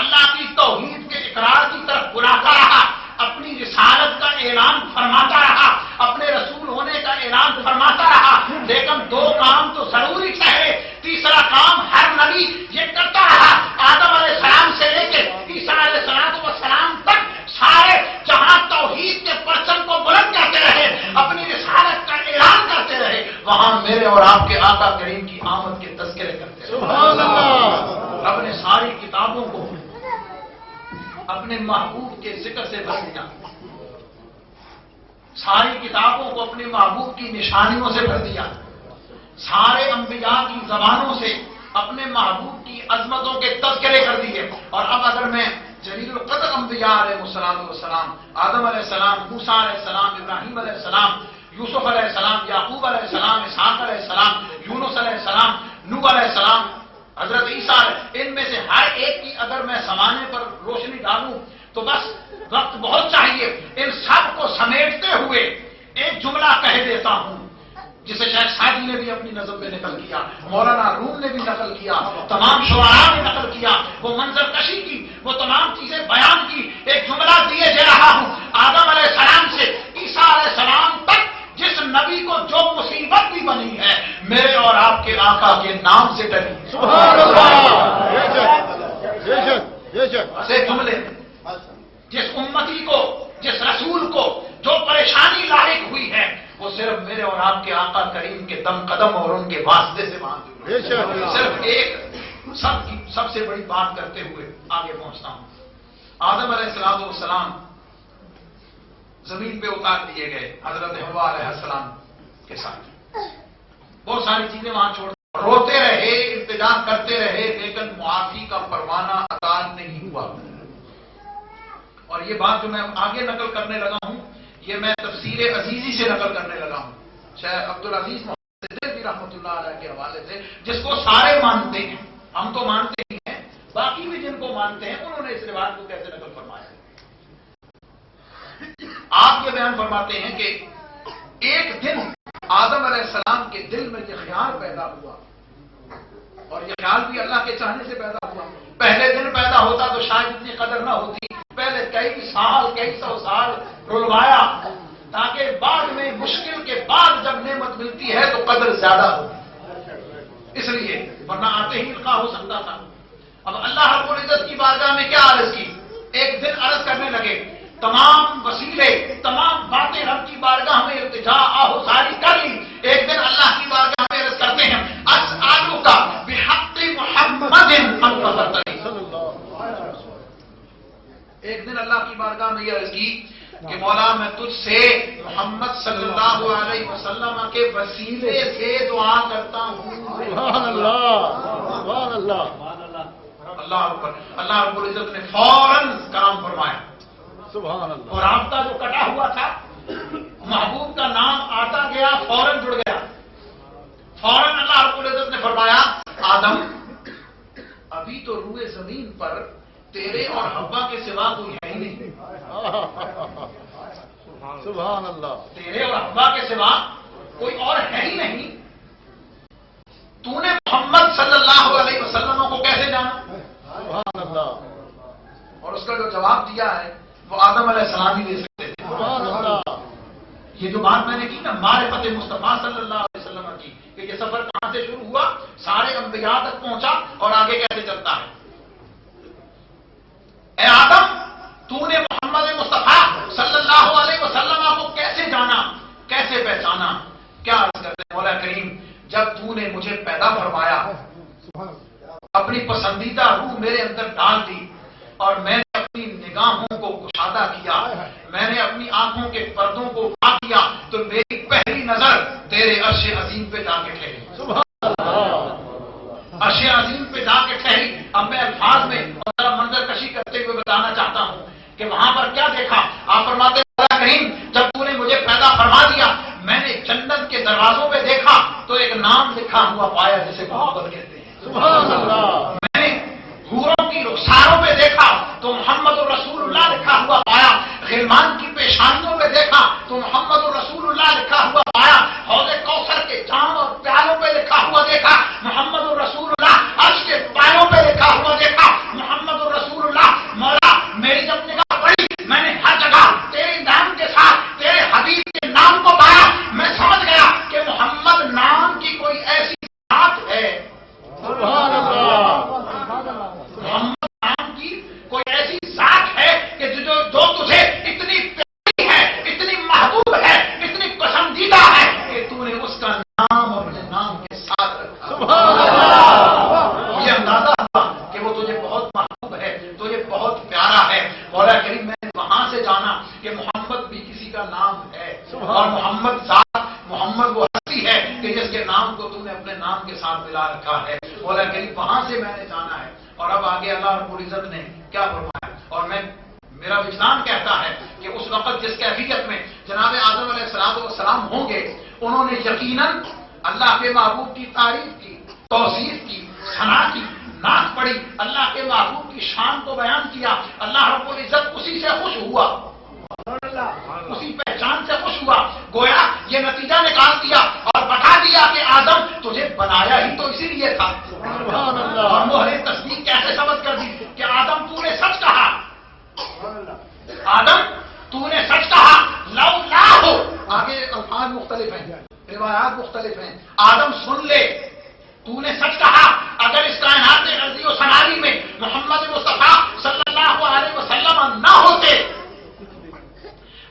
اللہ کی توحید کے اقرار کی طرف بلاتا رہا، اپنی رسالت کا اعلان فرماتا رہا، اپنے رسول ہونے کا اعلان فرماتا رہا، لیکن دو کام تو ضروری ٹھہرے، تیسرا کام ہر نبی یہ کرتا رہا۔ آدم علیہ السلام سے لے کے عیسیٰ علیہ السلام تک سارے جہاں توحید کے پرچم کو بلند کرتے رہے، اپنی رسالت کا اعلان کرتے رہے، وہاں میرے اور آپ کے آقا کریم کی آمد کے تذکرے کرتے رہے۔ سبحان اللہ۔ رب نے ساری کتابوں کو اپنے محبوب کے ذکر سے بھر دیا، ساری کتابوں کو اپنے محبوب کی نشانیوں سے بھر دیا، سارے انبیاء کی زبانوں سے اپنے محبوب کی عظمتوں کے تذکرے کر دیے۔ اور اب اگر میں جلیل القدر انبیاء علیہ السلام، آدم علیہ السلام، موسیٰ علیہ السلام، ابراہیم علیہ السلام، یوسف علیہ السلام، یعقوب علیہ السلام، اسحاق علیہ السلام، یونس علیہ السلام، نوح علیہ السلام، حضرت عیسیٰ، ان میں سے ہر ایک کی اگر میں زمانے پر روشنی ڈالوں تو بس وقت بہت چاہیے۔ ان سب کو سمیٹتے ہوئے ایک جملہ کہہ دیتا ہوں جسے شیخ سعدی نے بھی اپنی نظم میں نقل کیا، مولانا روم نے بھی نقل کیا، تمام شعراء نے نقل کیا، وہ منظر کشی کی، وہ تمام چیزیں بیان کی۔ ایک جملہ دیے جا رہا ہوں، آدم علیہ السلام سے عیسیٰ علیہ السلام تک جس نبی کو جو مصیبت بھی بنی ہے میرے اور آپ کے آقا کے نام سے ڈری۔ سبحان اللہ۔ ایسے جملے جس امتی کو، جس رسول کو جو پریشانی لاحق ہوئی ہے وہ صرف میرے اور آپ کے آقا کریم کے دم قدم اور ان کے واسطے سے باندھ ہوئی۔ صرف ایک سب سے بڑی بات کرتے ہوئے آگے پہنچتا ہوں۔ آدم علیہ السلام زمین پہ اتار دیے گئے حضرت حوا علیہ السلام کے ساتھ، بہت ساری چیزیں وہاں چھوڑ، روتے رہے، التجا کرتے رہے، لیکن معافی کا پروانہ عطا نہیں ہوا۔ اور یہ بات جو میں آگے نقل کرنے لگا ہوں یہ میں تفسیر عزیزی سے نقل کرنے لگا ہوں، شیخ عبدالعزیز محمد رحمۃ اللہ علیہ کے حوالے سے، جس کو سارے مانتے ہیں، ہم تو مانتے ہی ہیں، باقی بھی جن کو مانتے ہیں انہوں نے اس روایت کو کیسے نقل فرمایا۔ آپ یہ بیان فرماتے ہیں کہ ایک دن آدم علیہ السلام کے دل میں یہ خیال پیدا ہوا، اور یہ خیال بھی اللہ کے چاہنے سے پیدا ہوا۔ پہلے دن پیدا ہوتا تو شاید اتنی قدر نہ ہوتی، پہلے کئی سو سال رلوایا تاکہ بعد میں مشکل کے بعد جب نعمت ملتی ہے تو قدر زیادہ ہو، اس لیے ورنہ آتے ہی القاء ہو سکتا تھا۔ اب اللہ رب العزت کی بارگاہ میں کیا عرض کی؟ ایک دن عرض کرنے لگے، تمام وسیلے، تمام باتیں رب کی بارگاہ میں التجا آہوزاری کر لی، ایک دن اللہ کی بارگاہ میں عرض کرتے ہیں اسألک بحق محمد ان غفرت لی۔ ایک دن اللہ کی بارگاہ میں یہ عرض کی کہ مولا میں تجھ سے محمد صلی اللہ علیہ وسلم کے وسیلے سے دعا کرتا ہوں۔ سبحان اللہ، سبحان اللہ۔ اللہ رب العزت نے فوراً کرام فرمایا، سبحان اللہ۔ اور رابطہ جو کٹا ہوا تھا، محبوب کا نام آتا گیا، فوراً جڑ گیا۔ فوراً اللہ رب العزت نے فرمایا آدم ابھی تو روئے زمین پر تیرے اور حوا کے سوا کوئی ہے ہی نہیں، سبحان اللہ۔ تیرے اور حوا کے سوا کوئی اور ہے ہی نہیں، تو نے محمد محمد صلی اللہ علیہ وسلم کو کیسے جانا؟ سبحان اللہ اور اس کا جو جواب دیا ہے وہ آدم علیہ السلام ہی دے سکتے تھے. سبحان اللہ. یہ جو بات میں نے کی نا معرفت مصطفیٰ صلی اللہ علیہ وسلم کی کہ یہ سفر کہاں سے شروع ہوا، سارے انبیاء تک پہنچا اور آگے کیسے چلتا ہے. اے آدم، تو نے محمد مصطفیٰ صلی اللہ علیہ وسلم کو کیسے جانا، کیسے پہچانا؟ کیا عرض کرتے ہیں مولا کریم، جب تو نے مجھے پیدا فرمایا، اپنی پسندیدہ روح میرے اندر ڈال دی اور میں نے اپنی نگاہوں کو کشادہ کیا، میں نے اپنی آنکھوں کے پردوں کو اٹھا دیا، تو میری پہلی نظر تیرے عرش عظیم پہ جا کے ٹھہری. سبحان اللہ. عرش عظیم پہ جا کے ٹھہری. اب میں الفاظ میں اور منظر کشی کرتے ہوئے بتانا چاہتا ہوں کہ وہاں پر کیا دیکھا. آپ فرماتے ہیں مولا کریم، جب تو نے مجھے پیدا فرما دیا، میں نے جنت کے دروازوں پہ دیکھا تو ایک نام لکھا ہوا پایا جسے محبت کہتے ہیں. سبحان اللہ. میں نے حوروں کی رخساروں پہ دیکھا تو محمد رسول اللہ لکھا ہوا پایا. غلمان کی پیشانیوں پہ دیکھا تو محمد رسول اللہ لکھا ہوا پایا. حوض کوثر کے جام اور پیالوں پہ لکھا ہوا دیکھا محمد رسول اللہ. عرش کے پایوں پہ لکھا ہوا دیکھا محمد رسول اللہ. مولا، میری جب نگاہ پڑی، میں نے ہر جگہ تیرے نام کے ساتھ تیرے حبیب کے نام کو پایا. میں سمجھ گیا کہ محمد نام کی کوئی ایسی ذات ہے، سبحان اللہ. محمد نام کی کوئی ایسی ذات ہے کہ جو تجھے اتنی پیاری ہے، اتنی محبوب ہے، اتنی پسندیدہ ہے کہ تو نے اس کا نام اپنے نام کے ساتھ رکھا. سبحان اللہ. یہ اندازہ ہوا کہ وہ تجھے بہت محبوب ہے، تجھے بہت پیارا ہے. مولا کریم، میں نے وہاں سے جانا کہ محمد بھی کسی کا نام ہے اور محمد ذات، محمد وہ ہستی ہے کہ جس کے نام کو تو نے اپنے نام کے ساتھ ملا رکھا ہے. مولا کریم، وہاں سے میں نے جانا ہے. اور اب آگے اللہ رب العزت نے کیا فرمایا، اور میرا وجدان کہتا ہے کہ اس وقت جس کیفیت میں جناب آدم علیہ السلام ہوں گے، انہوں نے یقیناً اللہ کے محبوب کی تعریف کی، توصیف کی، ثنا کی، نعت پڑھی، اللہ کے محبوب کی شان کو بیان کیا. اللہ رب العزت اسی سے خوش ہوا، اسی پہچان سے خوش ہوا. گویا یہ نتیجہ نکال دیا اور بتا دیا کہ آدم، تجھے بنایا ہی تو اسی لیے تھا. سبحان اللہ. اور مہر تصدیق کیسے ثبت کر دی کہ آدم تو نے سچ کہا، آدم تو نے سچ کہا. لو لا ہو، آگے الفاظ مختلف ہیں، روایات مختلف ہیں. آدم سن لے، تو نے سچ کہا. اگر اس کائنات ارضی و سماوی میں محمد مصطفیٰ صلی اللہ علیہ وسلم نہ ہوتے،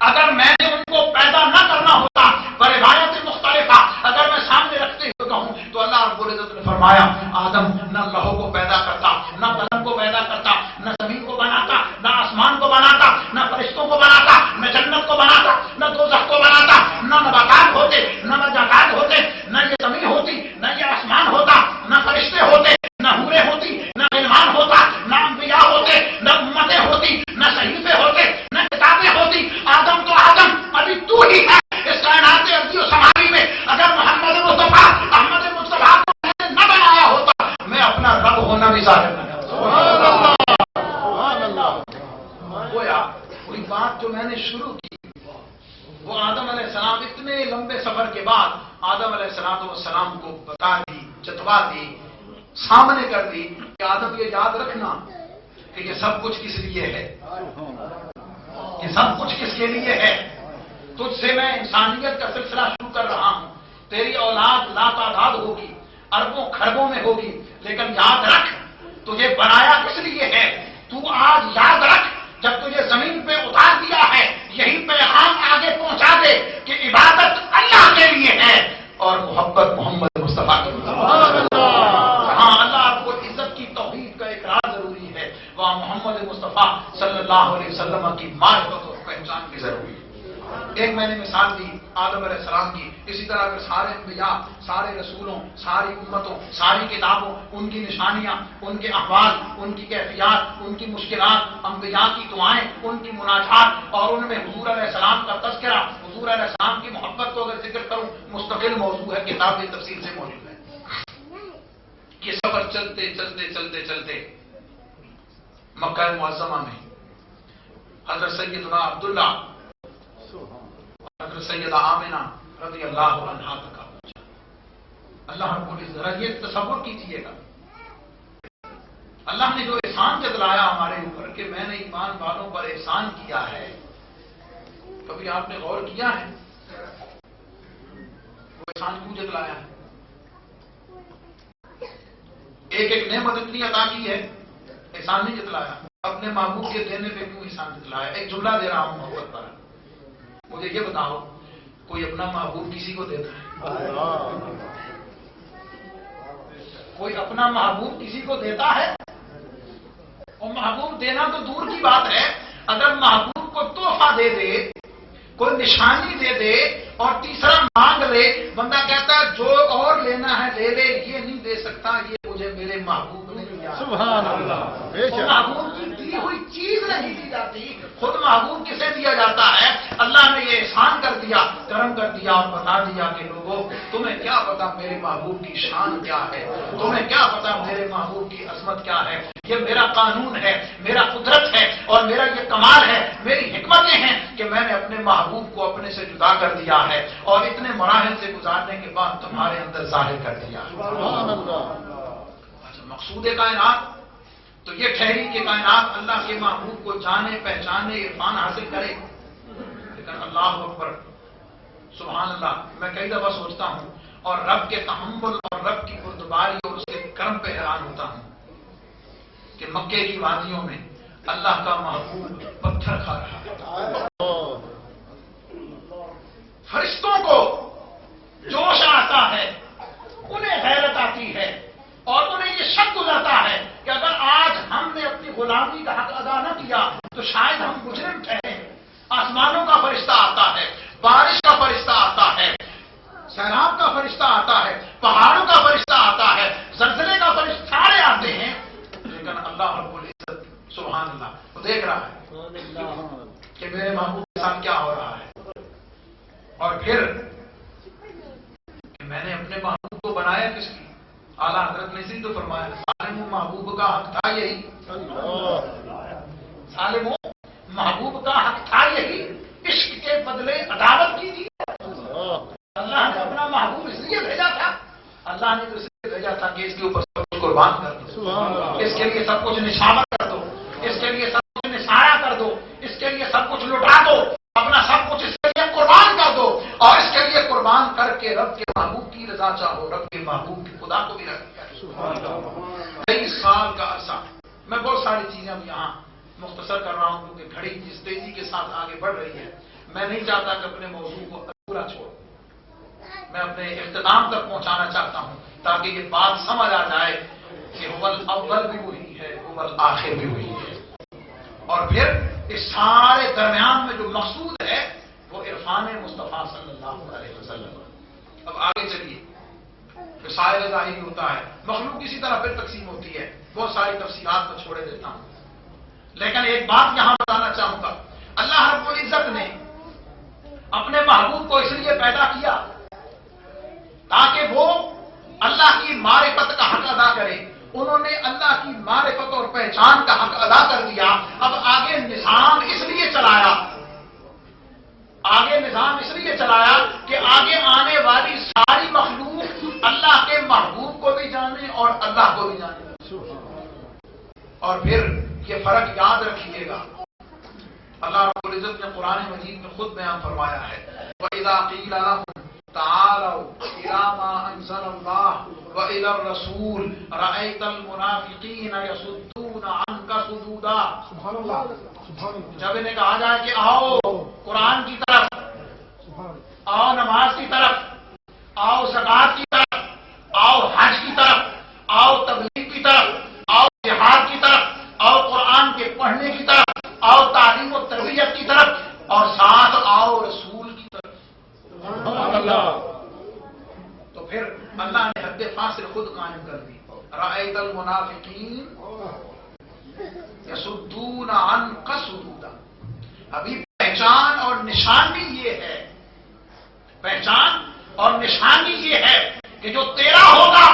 اگر میں نے ان کو پیدا نہ کرنا ہوتا، روایت مختلفہ اگر میں سامنے رکھتے ہوئے کہوں تو اللہ رب العزت نے فرمایا آدم نہ لہو کو پیدا کرتا، نہ قلم کو پیدا کرتا، نہ زمین کو بناتا، نہ آسمان کو بناتا، نہ فرشتوں کو بناتا، نہ جنت کو بناتا، نہ دوزخ کو بناتا، نہ نباتات ہوتے، نہ نجاکات ہوتے، نہ یہ زمین ہوتی، نہ یہ آسمان ہوتا، نہ فرشتے ہوتے، نہ حوریں ہوتی، نہ غلمان ہوتا، نہ انبیاء ہوتے، نہ امتیں ہوتی، نہ صحیفے ہوتے، نہ کتابیں ہوتی. آدم تو آدم ابھی تو ہی ہے اس کائنات ارضی و سماوی میں. اگر محمد مصطفیٰ احمد مصطفیٰ کو میں نے نہ بنایا ہوتا، میں اپنا رب ہونا بھی ظاہر نہ کرتا. سبحان اللہ. سبحان اللہ. گویا کوئی بات جو میں نے شروع کی وہ آدم علیہ السلام اتنے لمبے سفر کے بعد آدم علیہ السلام کو بتا دی، جتوا دی، سامنے کر دی کہ آدم یہ یاد رکھنا کہ یہ سب کچھ کس لیے ہے، یہ سب کچھ کس کے لیے ہے. تجھ سے میں انسانیت کا سلسلہ شروع کر رہا ہوں. تیری اولاد لا تعداد ہوگی، اربوں خربوں میں ہوگی، لیکن یاد رکھ تجھے بنایا کس لیے ہے. تو آج یاد رکھ جب تجھے زمین پہ اتار دیا ہے، یہی پیغام آگے پہنچا دے کہ عبادت اللہ کے لیے ہے اور محبت محمد مصطفیٰ کے لیے. ہاں، اللہ کو عزت کی توحید کا اقرار ضروری ہے، وہاں محمد مصطفیٰ صلی اللہ علیہ وسلم کی معرفت اور پہچان کی ضروری ہے. ایک میں نے مثال دی آدم علیہ السلام کی. اسی طرح اگر سارے انبیاء، سارے رسولوں، ساری امتوں، ساری کتابوں، ان کی نشانیاں، ان کے احوال، ان کی کیفیات، ان کی مشکلات، انبیاء کی دعائیں، ان کی مناجات اور ان میں حضور علیہ السلام کا تذکرہ، حضور علیہ السلام کی محبت کو اگر ذکر کروں، مستقل موضوع ہے، کتاب کی تفصیل سے موجود ہے. یہ سفر چلتے چلتے چلتے چلتے مکہ معظمہ میں حضرت سیدنا عبداللہ، حضرت سیدہ آمنہ رضی اللہ عنہا تک پہنچا. اللہ رب العزت، ذرا یہ تصور کیجیے گا، اللہ نے جو احسان جتلایا ہمارے اوپر کہ میں نے ایمان والوں پر احسان کیا ہے، کبھی آپ نے غور کیا ہے وہ احسان کیوں جتلایا ہے؟ ایک ایک نعمت اتنی عطا کی ہے، احسان نہیں جتلایا؟ اپنے محبوب کے دینے پہ کیوں احسان جتلایا؟ ایک جملہ دے رہا ہوں محبت پر، مجھے یہ بتاؤ کوئی اپنا محبوب کسی کو دیتا ہے؟ کوئی اپنا محبوب کسی کو دیتا ہے؟ اور محبوب دینا تو دور کی بات ہے، اگر محبوب کو تحفہ دے دے، کوئی نشانی دے دے اور تیسرا مانگ لے، بندہ کہتا ہے جو اور لینا ہے لے لے، یہ نہیں دے سکتا، یہ مجھے میرے محبوب نے دیا۔ سبحان اللہ، بے شک محبوب کی دی ہوئی چیز نہیں دی جاتی، خود محبوب کسے دیا جاتا ہے؟ اللہ نے یہ احسان کر دیا، کرم کر دیا اور بتا دیا کہ لوگوں تمہیں کیا پتا میرے محبوب کی شان کیا ہے، تمہیں کیا پتا میرے محبوب کی عظمت کیا ہے، یہ میرا قانون ہے، میرا قدرت ہے اور میرا یہ کمال ہے، میری حکمتیں ہیں کہ میں نے اپنے محبوب کو اپنے سے جدا کر دیا ہے اور اتنے مراحل سے گزارنے کے بعد تمہارے اندر ظاہر کر دیا۔ سبحان اللہ، مقصود کائنات تو یہ ٹھہری کہ کائنات اللہ کے محبوب کو جانے، پہچانے، عرفان حاصل کرے، لیکن اللہ اکبر، سبحان اللہ، میں کئی دفعہ سوچتا ہوں اور رب کے تحمل اور رب کی بردباری اور اس کے کرم پہ حیران ہوتا ہوں کہ مکے کی وادیوں میں اللہ کا محبوب پتھر کھا رہا ہے، فرشتوں کو جوش آتا ہے، انہیں غیرت آتی ہے اور انہیں یہ شک گزرتا ہے کہ اگر آج ہم نے اپنی غلامی کا حق ادا نہ کیا تو شاید ہم مجرم ٹھہرے۔ آسمانوں کا فرشتہ آتا ہے، بارش کا فرشتہ آتا ہے، سیلاب کا فرشتہ آتا ہے، پہاڑوں کا فرشتہ آتا ہے، زلزلے کا فرشتہ، سارے آتے ہیں، لیکن اللہ رب العزت سبحان اللہ وہ دیکھ رہا ہے کہ میرے محبوب کے ساتھ کیا ہو رہا ہے، اور پھر کہ میں نے اپنے محبوب کو بنایا کس لیے؟ اعلیٰ حضرت نے اسی تو فرمایا سالم محبوب کا حق تھا یہی، سالم محبوب کا حق تھا یہی، عشق کے بدلے عداوت کی تھی۔ اللہ نے اپنا محبوب اس لیے بھیجا تھا، اللہ نے تو اس لیے بھیجا تھا کہ اس کے اوپر سب کچھ قربان کر دو، اس کے لیے سب کچھ نشاور کر دو، اس کے لیے سب کچھ نثارا کر دو، اس کے لیے سب کچھ لٹا دو، اپنا سب کچھ اس کے لیے قربان کر دو، اور اس کے لیے قربان کر کے رب کے محبوب کی رضا چاہو، رب کے محبوب کی خدا کو بھی رکھ دیا۔ 23 سال کا عرصہ، میں بہت ساری چیزیں اب یہاں مختصر کر رہا ہوں کیونکہ گھڑی جس تیزی کے ساتھ آگے بڑھ رہی ہے، میں نہیں چاہتا کہ اپنے موضوع کو ادھورا چھوڑ، میں اپنے اختتام تک پہنچانا چاہتا ہوں تاکہ یہ بات سمجھ آ جائے کہ اول اول بھی وہی ہے، اول آخر بھی وہی ہے، اور پھر اس سارے درمیان میں جو مقصود ہے وہ عرفان مصطفیٰ صلی اللہ علیہ وسلم۔ اب آگے چلیے، وسائل ظاہری ہوتا ہے، مخلوق اسی طرح پھر تقسیم ہوتی ہے، بہت ساری تفصیلات میں چھوڑے دیتا ہوں، لیکن ایک بات یہاں بتانا چاہوں گا، اللہ رب العزت نے اپنے محبوب کو اس لیے پیدا کیا تاکہ وہ اللہ کی معرفت کا حق ادا کرے، انہوں نے اللہ کی معرفت اور پہچان کا حق ادا کر دیا۔ اب آگے نظام اس لیے چلایا، آگے نظام اس لیے چلایا کہ آگے آنے والی ساری مخلوق اللہ کے محبوب کو بھی جانے اور اللہ کو بھی جانے، اور پھر یہ فرق یاد رکھیے گا، اللہ رب العزت نے قرآن مجید میں خود بیان فرمایا ہے، وَإِذَا قِيلَ لَهُمْ تعالوا إلى ما أنزل الله وإلى الرسول رأيت المنافقين يصدون عنك صدودا۔ سبحان اللہ، سبحان اللہ، جب انہیں کہا جائے کہ آؤ قرآن کی طرف، آؤ نماز کی طرف، آؤ زکات کی طرف، آؤ حج کی طرف، آؤ تبلیغ کی طرف، آؤ جہاد کی طرف، آؤ قرآن کے پڑھنے کی طرف، آؤ تعلیم و تربیت کی طرف، اور ساتھ آؤ رسول کی طرف، تو پھر اللہ نے حد فاصل خود قائم کر دی، رأیت المنافقین یصدون عنک صدودا۔ ابھی پہچان اور نشانی یہ ہے، پہچان اور نشانی یہ ہے کہ جو تیرا ہوگا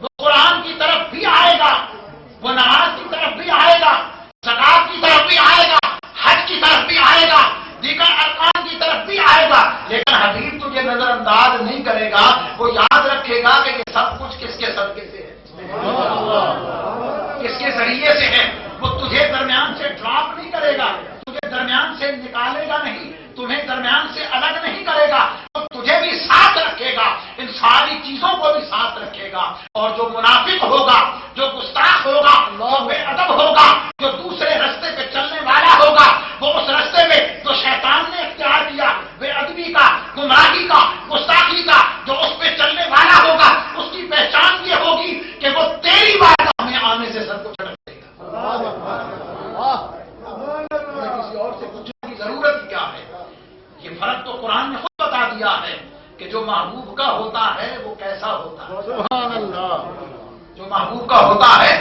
وہ قرآن کی طرف بھی آئے گا، وہ نماز کی طرف بھی آئے گا، زکات کی طرف بھی آئے گا، حج کی طرف بھی آئے گا، دیگر ارکان کی طرف بھی آئے گا، لیکن حبیب تجھے نظر انداز نہیں کرے گا، وہ یاد رکھے سے نکالے گا نہیں، تمہیں درمیان سے الگ نہیں کرے گا، تو تجھے بھی ساتھ رکھے گا، ان ساری چیزوں کو بھی ساتھ رکھے گا. اور جو منافق ہوگا، جو گستاخ ہوگا، جو بے ادب ہوگا، جو دوسرے راستے پہ چلنے والا ہوگا، وہ اس راستے میں جو شیطان نے اختیار کیا بے ادبی کا، گمراہی کا، گستاخی کا، جو اس پہ چلنے والا ہوگا، اس کی پہچان یہ ہوگی کہ وہ تیری بارگاہ میں آنے سے سر کو جھٹک دے گا. کسی اور سے پوچھنے کی ضرورت کیا ہے؟ یہ فرق تو قرآن نے خود بتا دیا ہے کہ جو محبوب کا ہوتا ہے وہ کیسا ہوتا ہے. سبحان اللہ. جو محبوب کا ہوتا ہے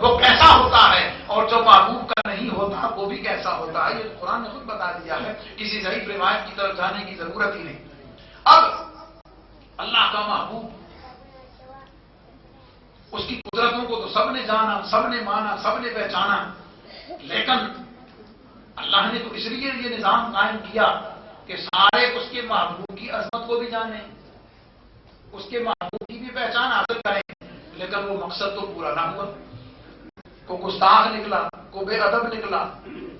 وہ کیسا ہوتا ہے، اور جو محبوب کا نہیں ہوتا وہ بھی کیسا ہوتا ہے. یہ قرآن نے خود بتا دیا ہے، کسی ضعیف روایت کی طرف جانے کی ضرورت ہی نہیں. اب اللہ کا محبوب، اس کی قدرتوں کو تو سب نے جانا، سب نے مانا، سب نے پہچانا، لیکن اللہ نے تو اس لیے یہ نظام قائم کیا کہ سارے اس کے محبوب کی عظمت کو بھی جانیں، اس کے محبوب کی بھی پہچان حاصل کریں، لیکن وہ مقصد تو پورا نہ ہوا. کو گستاخ نکلا، کو بے ادب نکلا،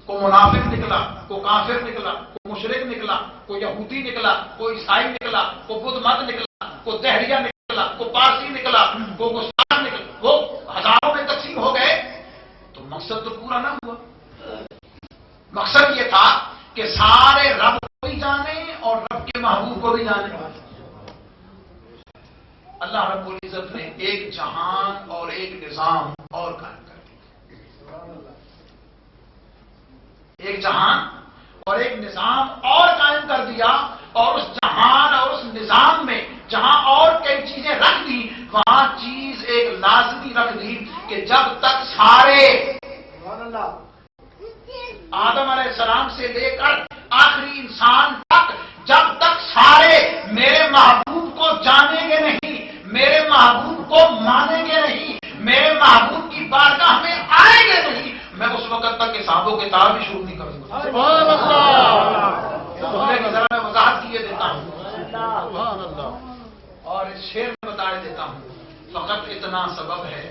کو منافق نکلا، کو کافر نکلا، کو مشرک نکلا، کو یہودی نکلا، کو عیسائی نکلا، کو بدھ مت نکلا، کو دہریہ نکلا، کو پارسی نکلا، کو گستاخ نکلا، وہ ہزاروں میں تقسیم ہو گئے، تو مقصد تو پورا نہ ہوا. مقصد یہ تھا کہ سارے رب کو بھی جانے اور رب کے محبوب کو بھی جانے. اللہ رب العزت نے ایک جہان اور ایک نظام اور قائم کر دیا. ایک جہان اور ایک نظام اور قائم کر دیا، اور اس جہان اور اس نظام میں جہاں اور کئی چیزیں رکھ دی، وہاں چیز ایک لازمی رکھ دی کہ جب تک سارے آدم علیہ السلام سے لے کر آخری انسان تک، جب تک سارے میرے محبوب کو جانیں گے نہیں، میرے محبوب کو مانیں گے نہیں، میرے محبوب کی بارگاہ میں آئیں گے نہیں، میں اس وقت تک حساب و کتاب بھی شروع نہیں کروں گا. سبحان اللہ. ذرا میں وضاحت کیے دیتا ہوں سبحان اللہ. اور اس شعر میں بتا دیتا ہوں. فقط اتنا سبب ہے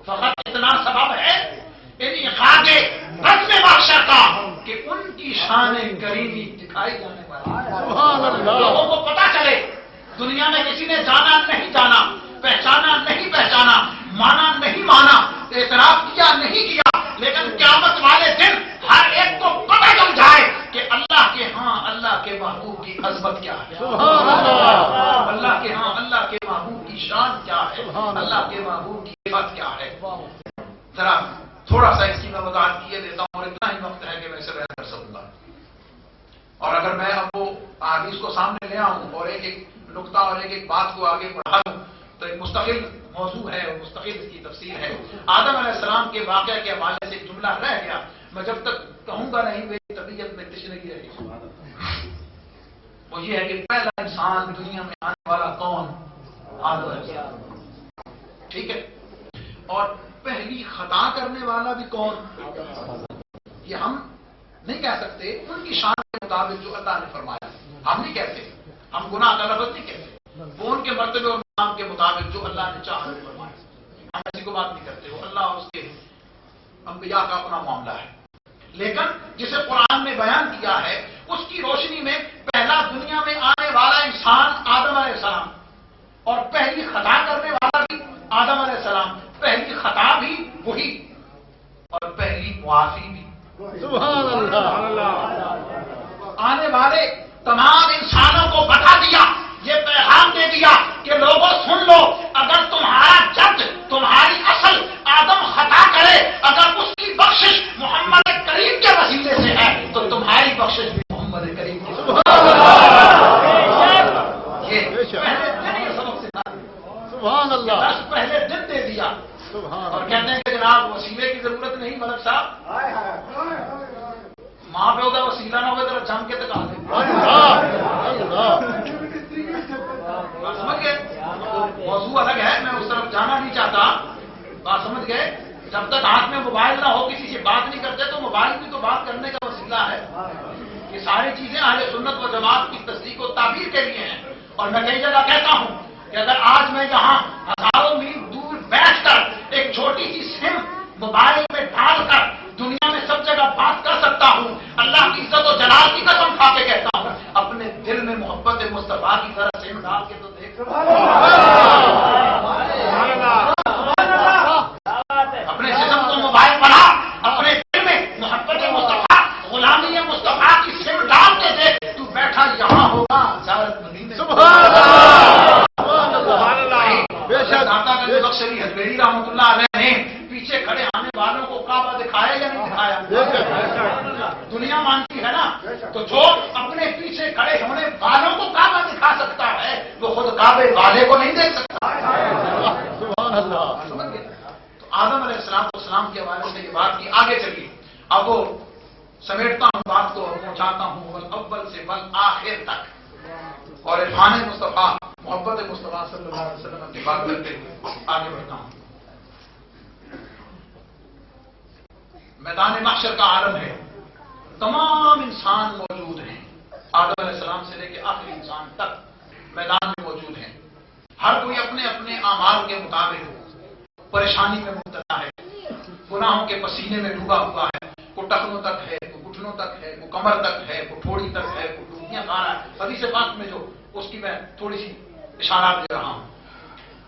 فقط اتنا سبب ہے انعقاد رسم بادشاہ کا کہ ان کی شان کریمی دکھائی جانے والی، لوگوں کو پتا چلے. دنیا میں کسی نے جانا نہیں جانا، پہچانا نہیں پہچانا، مانا نہیں مانا، اعتراف کیا نہیں کیا، لیکن قیامت والے دن ہر ایک کو پتہ چل جائے کہ اللہ کے ہاں اللہ کے محبوب کی عظمت کیا ہے، اللہ کے ہاں اللہ کے محبوب کی شان کیا ہے، اللہ کے محبوب کی عزت کیا ہے. ذرا تھوڑا سا اس کی میں وضاحت کیے دیتا ہوں، اور اتنا ہی وقت ہے کہ میں اسے بیان کر سکوں گا. اور اگر میں اب وہ احادیث کو سامنے لے آؤں اور ایک ایک نقطہ اور ایک ایک بات کو آگے بڑھا دوں تو ایک مستقل موضوع ہے اور مستقل اس کی تفسیر ہے. آدم علیہ السلام کے واقعہ کے حوالے سے ایک جملہ رہ گیا، میں جب تک کہوں گا نہیں میری طبیعت میں تشنگی رہے گی. وہ یہ ہے کہ پہلا انسان دنیا میں آنے والا کون؟ آدم علیہ السلام. ٹھیک ہے، اور پہلی خطا کرنے والا بھی کون؟ یہ ہم نہیں کہہ سکتے، ان کی شان کے مطابق جو اللہ نے فرمایا ہم نہیں کہتے، ہم گناہ کا لفظ نہیں کہتے، وہ ان کے مرتبے اور مقام کے مطابق جو اللہ نے چاہا فرمایا، ہم ایسی کو بات نہیں کرتے. وہ اللہ اور اس کے انبیاء کا اپنا معاملہ ہے. لیکن جسے قرآن نے بیان کیا ہے اس کی روشنی میں پہلا دنیا میں آنے والا انسان آدم علیہ السلام، اور پہلی خطا کرنے والا بھی آدم علیہ السلام، پہلی خطا بھی وہی اور پہلی معافی بھی. سبحان اللہ. آنے والے تمام انسانوں کو بتا دیا، یہ پیغام دے دیا کہ لوگوں سن لو، اگر تمہارا جد تمہاری اصل آدم خطا کرے، اگر اس کی بخشش محمد کریم کے وسیلے سے ہے تو تمہاری بخشش بھی محمد کریم کی. یہ پہلے دن یہ سبق سکھا دیا، سبحان اللہ. بس پہلے دن دے دیا. سبحان اور کہتے ہیں کہ جناب وسیلے کی ضرورت نہیں ملک صاحب، ماں پہ ہوگا وسیلہ نہ ہوگا تو جم کے تک آ دیں. بات سمجھ گئے؟ موضوع الگ ہے، میں اس طرف جانا نہیں چاہتا. بات سمجھ گئے؟ جب تک ہاتھ میں موبائل نہ ہو کسی سے بات نہیں کرتے تو موبائل بھی تو بات کرنے کا وسیلہ ہے. یہ ساری چیزیں اہل سنت و جماعت کی تصدیق و تعبیر کے لیے ہیں. اور میں کئی جگہ کہتا ہوں کہ اگر آج میں یہاں ہزاروں میل دور بیٹھ کر ایک چھوٹی سی سم موبائل میں ڈال کر دنیا میں سب جگہ بات کر سکتا ہوں. اللہ کی عزت و جلال کی قسم کھا کے کہتا ہوں, اپنے دل میں محبت مصطفیٰ کی طرح سم ڈال کے تو دیکھ. اپنے جسم کو موبائل بنا, اپنے دل میں محبت مصطفیٰ, غلامی مصطفیٰ کی سم ڈال کے دیکھ. تو بیٹھا یہاں ہوگا بخشری حجویری رحمۃ اللہ علیہ نے پیچھے کھڑے آنے والوں کو کعبہ دکھایا یا نہیں دکھایا؟ دنیا مانتی ہے نا, تو جو اپنے پیچھے کھڑے ہونے والوں کو کعبہ دکھا سکتا ہے وہ خود کعبے والے کو نہیں دیکھ سکتا. تو آدم علیہ السلام کے حوالے سے یہ بات کی. آگے چلیے, اب وہ سمیٹتا ہوں بات کو اور پہنچاتا ہوں اول سے آخر تک, اور عرفان مصطفیٰ محبت مصطفیٰ صلی اللہ علیہ وسلم کی بات کرتے ہوئے آگے بڑھتا ہوں. میدان محشر کا عالم ہے, تمام انسان موجود ہیں, آدم علیہ السلام سے لے کے آخری انسان تک میدان میں موجود ہیں. ہر کوئی اپنے اپنے اعمال کے مطابق پریشانی میں مبتلا ہے, گناہوں کے پسینے میں ڈوبا ہوا ہے. کوئی ٹخنوں تک ہے, کوئی گھٹنوں تک ہے, کوئی کمر تک ہے, کوئی ٹھوڑی تک ہے, کوئی ڈوبیاں کھا رہا ہے. حدیث پاک میں جو اس کی میں تھوڑی سی اشارات دے رہا ہوں.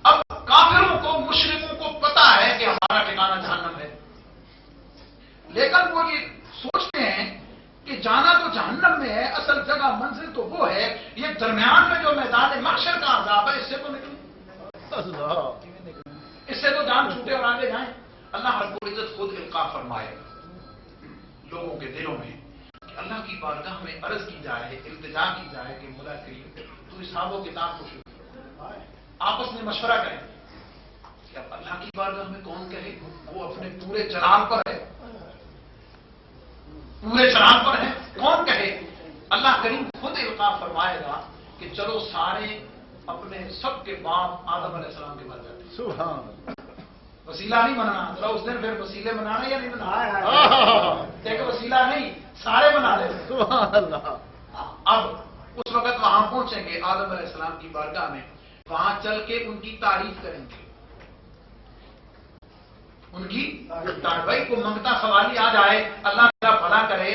اب کافروں کو, مشرکوں کو پتا ہے کہ ہمارا ٹھکانہ جہنم ہے, لیکن وہ یہ سوچتے ہیں کہ جانا تو جہنم میں ہے, اصل جگہ منزل تو وہ ہے, یہ درمیان میں جو میدان محشر کا عذاب ہے اس سے تو نکلیں, اس سے تو جان چھوٹے اور آگے جائیں. اللہ رب العزت خود القاء فرمائے لوگوں کے دلوں میں کہ اللہ کی بارگاہ میں عرض کی جائے, التجا کی جائے کہ مولا کریم تو حساب و کتاب کو شروع کر. آپس میں مشورہ کریں کہ اب اللہ کی بارگاہ میں کون کہے, وہ اپنے پورے جلال پر ہے, پورے جلال پر ہے, کون کہے. اللہ کریم خود القاء فرمائے گا کہ چلو سارے اپنے سب کے باپ آدم علیہ السلام کے پاس جاتے ہیں. وسیلہ نہیں بنانا, چلو اس دن پھر وسیلے بنانا یا نہیں بنانا, دیکھو وسیلہ نہیں, سارے بنا لے. اب اس وقت وہاں پہنچیں گے آدم علیہ السلام کی بارگاہ میں, وہاں چل کے ان کی تعریف کریں گے, ان کی بھائی کو منگتا سوالی آ جائے, اللہ میرا بھلا کرے,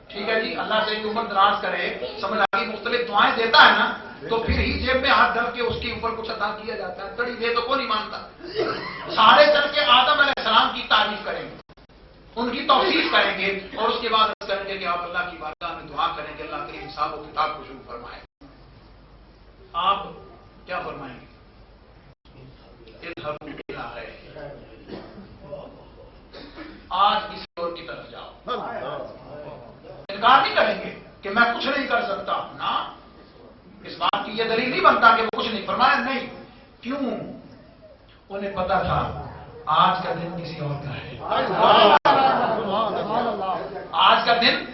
ٹھیک ہے جی, اللہ سے عمر دراز کرے, سمجھ آ گئی, مختلف دعائیں دیتا ہے نا, تو پھر ہی جیب میں ہاتھ ڈال کے اس کے اوپر کچھ ادا کیا جاتا ہے. تڑی دے تو کوئی نہیں مانتا. سارے چل کے آدم علیہ السلام کی تعریف کریں گے, ان کی توصیف کریں گے, اور اس کے بعد کریں گے کہ آپ اللہ کی بارگاہ میں دعا کریں گے اللہ کے حساب و کتاب کو شروع فرمائیں. آپ کیا فرمائیں گے؟ آج کسی اور کی طرف جاؤ. انکار نہیں کریں گے کہ میں کچھ نہیں کر سکتا نا, اس بات کی یہ دلیل نہیں بنتا کہ وہ کچھ نہیں. فرمایا نہیں, کیوں؟ انہیں پتا تھا آج کا دن کسی اور کا ہے, آج کا دن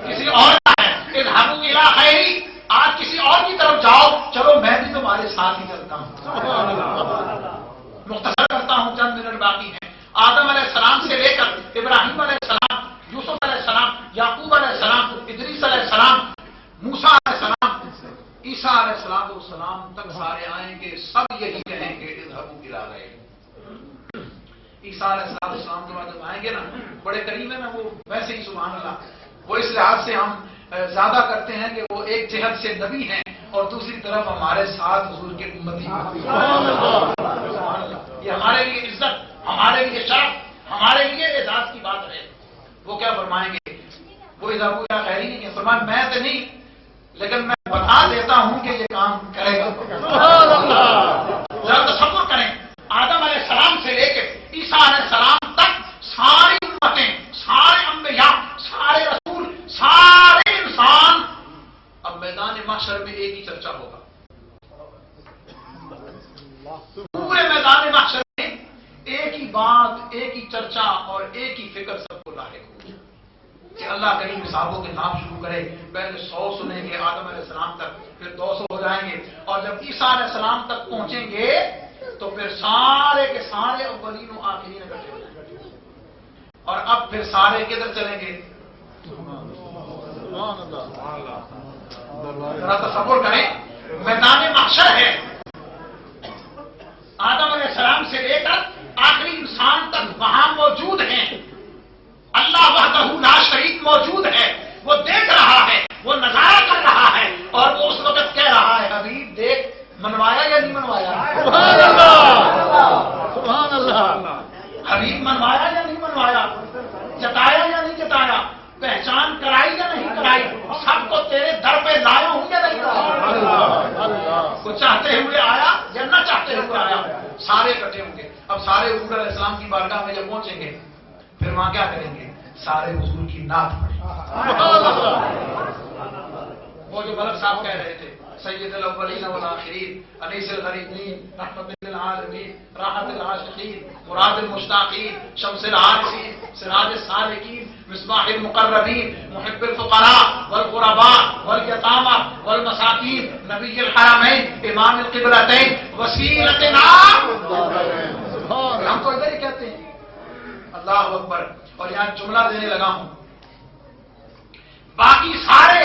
کسی اور کا ہے. اذهبوا الى خیری, آج کسی اور کی طرف جاؤ, چلو میں بھی تمہارے ساتھ ہی چلتا ہوں. مختصر کرتا ہوں, چند منٹ باقی ہیں. آدم علیہ السلام سے لے کر ابراہیم علیہ السلام, یوسف علیہ السلام, یعقوب علیہ السلام, ادریس علیہ السلام, موسیٰ علیہ السلام, عیسیٰ علیہ السلام تک سارے آئیں گے, سب یہی کہیں گے اذهبوا الى خیری. عیسیٰ علیہ السلام کے بعد جب آئیں گے نا, بڑے قریب ہے نا, وہ ویسے ہی سبحان اللہ, وہ اس لحاظ سے ہم زیادہ کرتے ہیں کہ وہ ایک جہت سے نبی ہیں اور دوسری طرف ہمارے ساتھ حضور کے امتی ہیں. یہ ہمارے لیے عزت, ہمارے لیے شرف, ہمارے لیے اعزاز کی بات ہے. وہ کیا فرمائیں گے؟ وہ اذهبوا الى خیری نہیں ہے, فرمایا میں تو نہیں, لیکن میں بتا دیتا ہوں کہ یہ کام کرے گا. ذرا تصور کریں, آدم علیہ السلام سے لے کے عیسیٰ علیہ السلام تک ساری امتیں, سارے انبیاء, سارے رسول, سارے انسان, اب میدان محشر میں ایک ہی چرچا ہوگا. پورے میدان محشر میں ایک ہی بات, ایک ہی چرچا اور ایک ہی فکر سب کو لاحق ہوگی کہ اللہ کریم حسابوں کے نام شروع کرے. پہلے 100 سنیں گے آدم علیہ السلام تک, پھر 200 ہو جائیں گے, اور جب عیسیٰ علیہ السلام تک پہنچیں گے تو پھر سارے کے سارے اولین و آخرین اکٹھے ہو جائیں گے. اور اب پھر سارے کدھر چلیں گے؟ ذرا تصور کریں, میدان محشر ہے, آدم علیہ السلام سے لے کر آخری انسان تک وہاں موجود منوایا یا نہیں منوایا، جتایا یا نہیں جتایا، پہچان کرائی یا نہیں کرائی، سب کو تیرے در پہ لایا ہوں یا نہیں لایا؟ وہ چاہتے ہوئے آیا یا نہ چاہتے ہوئے آیا، سارے اکٹھے ہوں گے۔ اب سارے حضور علیہ السلام کی بارگاہ میں جب پہنچیں گے پھر وہاں کیا کریں گے؟ سارے حضور کی نعت پڑھیں گے۔ وہ جو بلک صاحب کہہ رہے تھے، سید الاولین والآخرین، انیس الغریبین، رحمت للعالمین، راحت العاشقین، مراد المشتاقین، شمس العارفین، سراج السالکین، مصباح المقربین، محب الفقراء والغرباء والیتامى والمساکین، نبی الحرمین، امام القبلتین، وسیلتنا۔ ہم تو ادھر ہی کہتے ہیں اللہ اکبر، اور یہاں جملہ دینے لگا ہوں، باقی سارے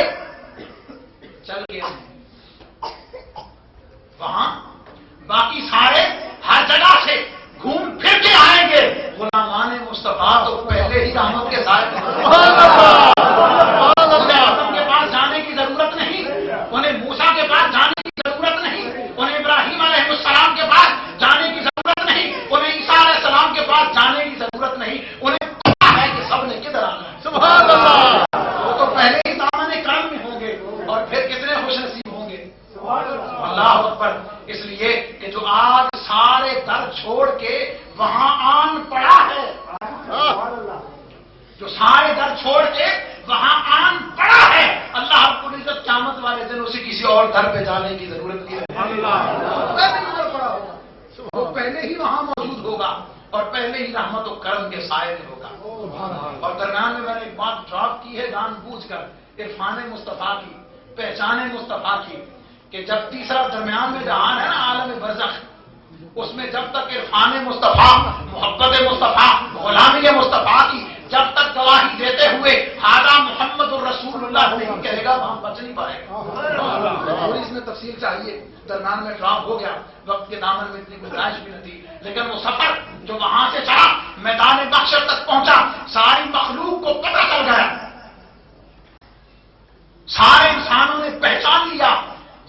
چل گئے ہیں وہاں، باقی سارے ہر جگہ سے گھوم پھر کے آئیں گے، غلامان مصطفیٰ تو پہلے ہی رحمت کے سائے ہیں۔ انہیں آدم کے پاس جانے کی ضرورت نہیں، انہیں موسیٰ کے پاس جانے کی ضرورت نہیں، انہیں ابراہیم علیہ السلام کے پاس جانے کی ضرورت نہیں، انہیں عیسیٰ علیہ السلام کے پاس جانے کی ضرورت نہیں، انہیں پتہ ہے کہ سب نے کدھر آنا ہے۔ سبحان اللہ، وہ تو پہلے ہی دامن کرم میں ہوں گے، اور پھر کتنے خوش نصیب ہوں گے۔ اللہ اکبر، اس لیے کہ جو آج سارے در چھوڑ کے وہاں آن پڑا ہے، جو سارے در چھوڑ کے وہاں آن پڑا ہے، اللہ رب العزت قیامت والے دن اسے کسی اور در پہ جانے کی ضرورت نہیں ہے، پہلے نظر پڑا ہوگا، وہ پہلے ہی وہاں موجود ہوگا اور پہلے ہی رحمت و کرم کے سائے میں ہوگا۔ اور درمیان میں میں نے ایک بات ڈراپ کی ہے جان بوجھ کر، عرفان مصطفیٰ کی، پہچان مصطفیٰ کی، کہ جب تیسرا درمیان میں جہان ہے نا عالم برزخ، اس میں جب تک عرفان مصطفیٰ، محبت مصطفیٰ، غلامی مصطفیٰ کی جب تک گواہی دیتے ہوئے ہذا محمد الرسول اللہ نہیں کہے گا وہاں بچ نہیں پائے گا۔ اور اس میں تفصیل چاہیے، درمیان میں ڈراپ ہو گیا، وقت کے دامن میں اتنی گنجائش بھی نہ تھی، لیکن وہ سفر جو وہاں سے چلا میدان محشر تک پہنچا، ساری مخلوق کو پتہ چل گیا، سارے انسانوں نے پہچان لیا،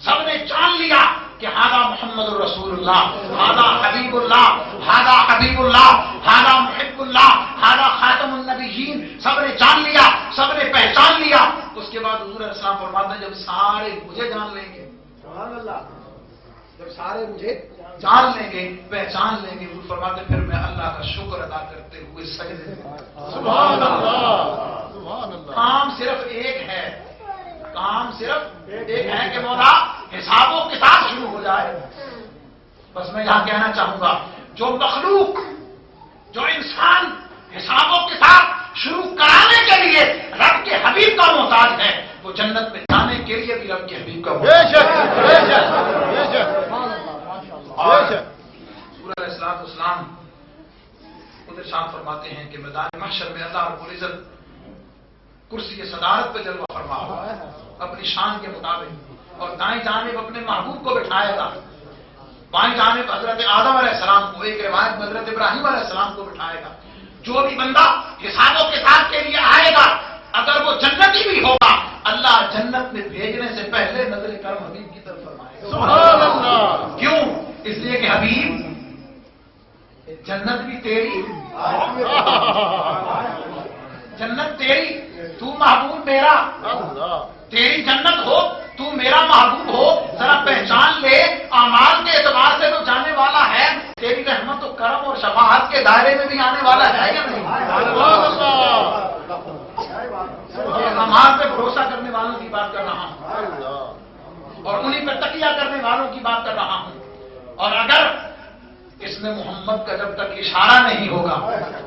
سب نے جان لیا کہ ہذا محمد الرسول اللہ، ہذا حبیب اللہ، ہذا حبیب اللہ، ہذا محب اللہ، ہذا خاتم النبیین، سب نے جان لیا، سب نے پہچان لیا۔ اس کے بعد حضور علیہ السلام فرماتے ہیں جب سارے مجھے جان لیں گے، سبحان اللہ، جب سارے مجھے جان لیں گے، پہچان لیں گے، حضور فرماتے ہیں پھر میں اللہ کا شکر ادا کرتے ہوئے سجدے میں، سبحان اللہ، سبحان اللہ۔ کام صرف ایک ہے، کام صرف ایک ہے کہ مولا حساب و کتاب شروع ہو جائے۔ بس میں یہاں کہنا چاہوں گا جو مخلوق، جو انسان حساب و کتاب شروع کرانے کے لیے رب کے حبیب کا محتاج ہے، وہ جنت میں جانے کے لیے بھی رب کے حبیب کا محتاج ہے۔ اور سورہ الاسلام خود ارشاد فرماتے ہیں کہ میدان محشر میں اللہ رب العزت کرسی صدارت پہ جلوہ فرما اپنی شان کے مطابق، اور دائیں جانب اپنے محبوب کو بٹھائے گا، بائیں جانب حضرت آدم علیہ السلام کو، ایک روایت میں حضرت ابراہیم علیہ السلام کو بٹھائے گا۔ جو بھی بندہ حساب و کتاب کے لیے آئے گا اگر وہ جنتی بھی ہوگا، اللہ جنت میں بھیجنے سے پہلے نظر کرم حبیب کی طرف فرمائے گا۔ سبحان اللہ۔ کیوں؟ اس لیے کہ حبیب جنت بھی تیری، جنت تیری، تو محبوب میرا، تیری جنت ہو، تو میرا محبوب ہو، ذرا پہچان لے اعمال کے اعتبار سے تو جانے والا ہے، تیری رحمت و کرم اور شفاعت کے دائرے میں بھی آنے والا ہے یا نہیں؟ اعمال پہ بھروسہ کرنے والوں کی بات کر رہا ہوں، اور انہیں پہ تکیہ کرنے والوں کی بات کر رہا ہوں۔ اور اگر اس میں محمد کا جب تک اشارہ نہیں ہوگا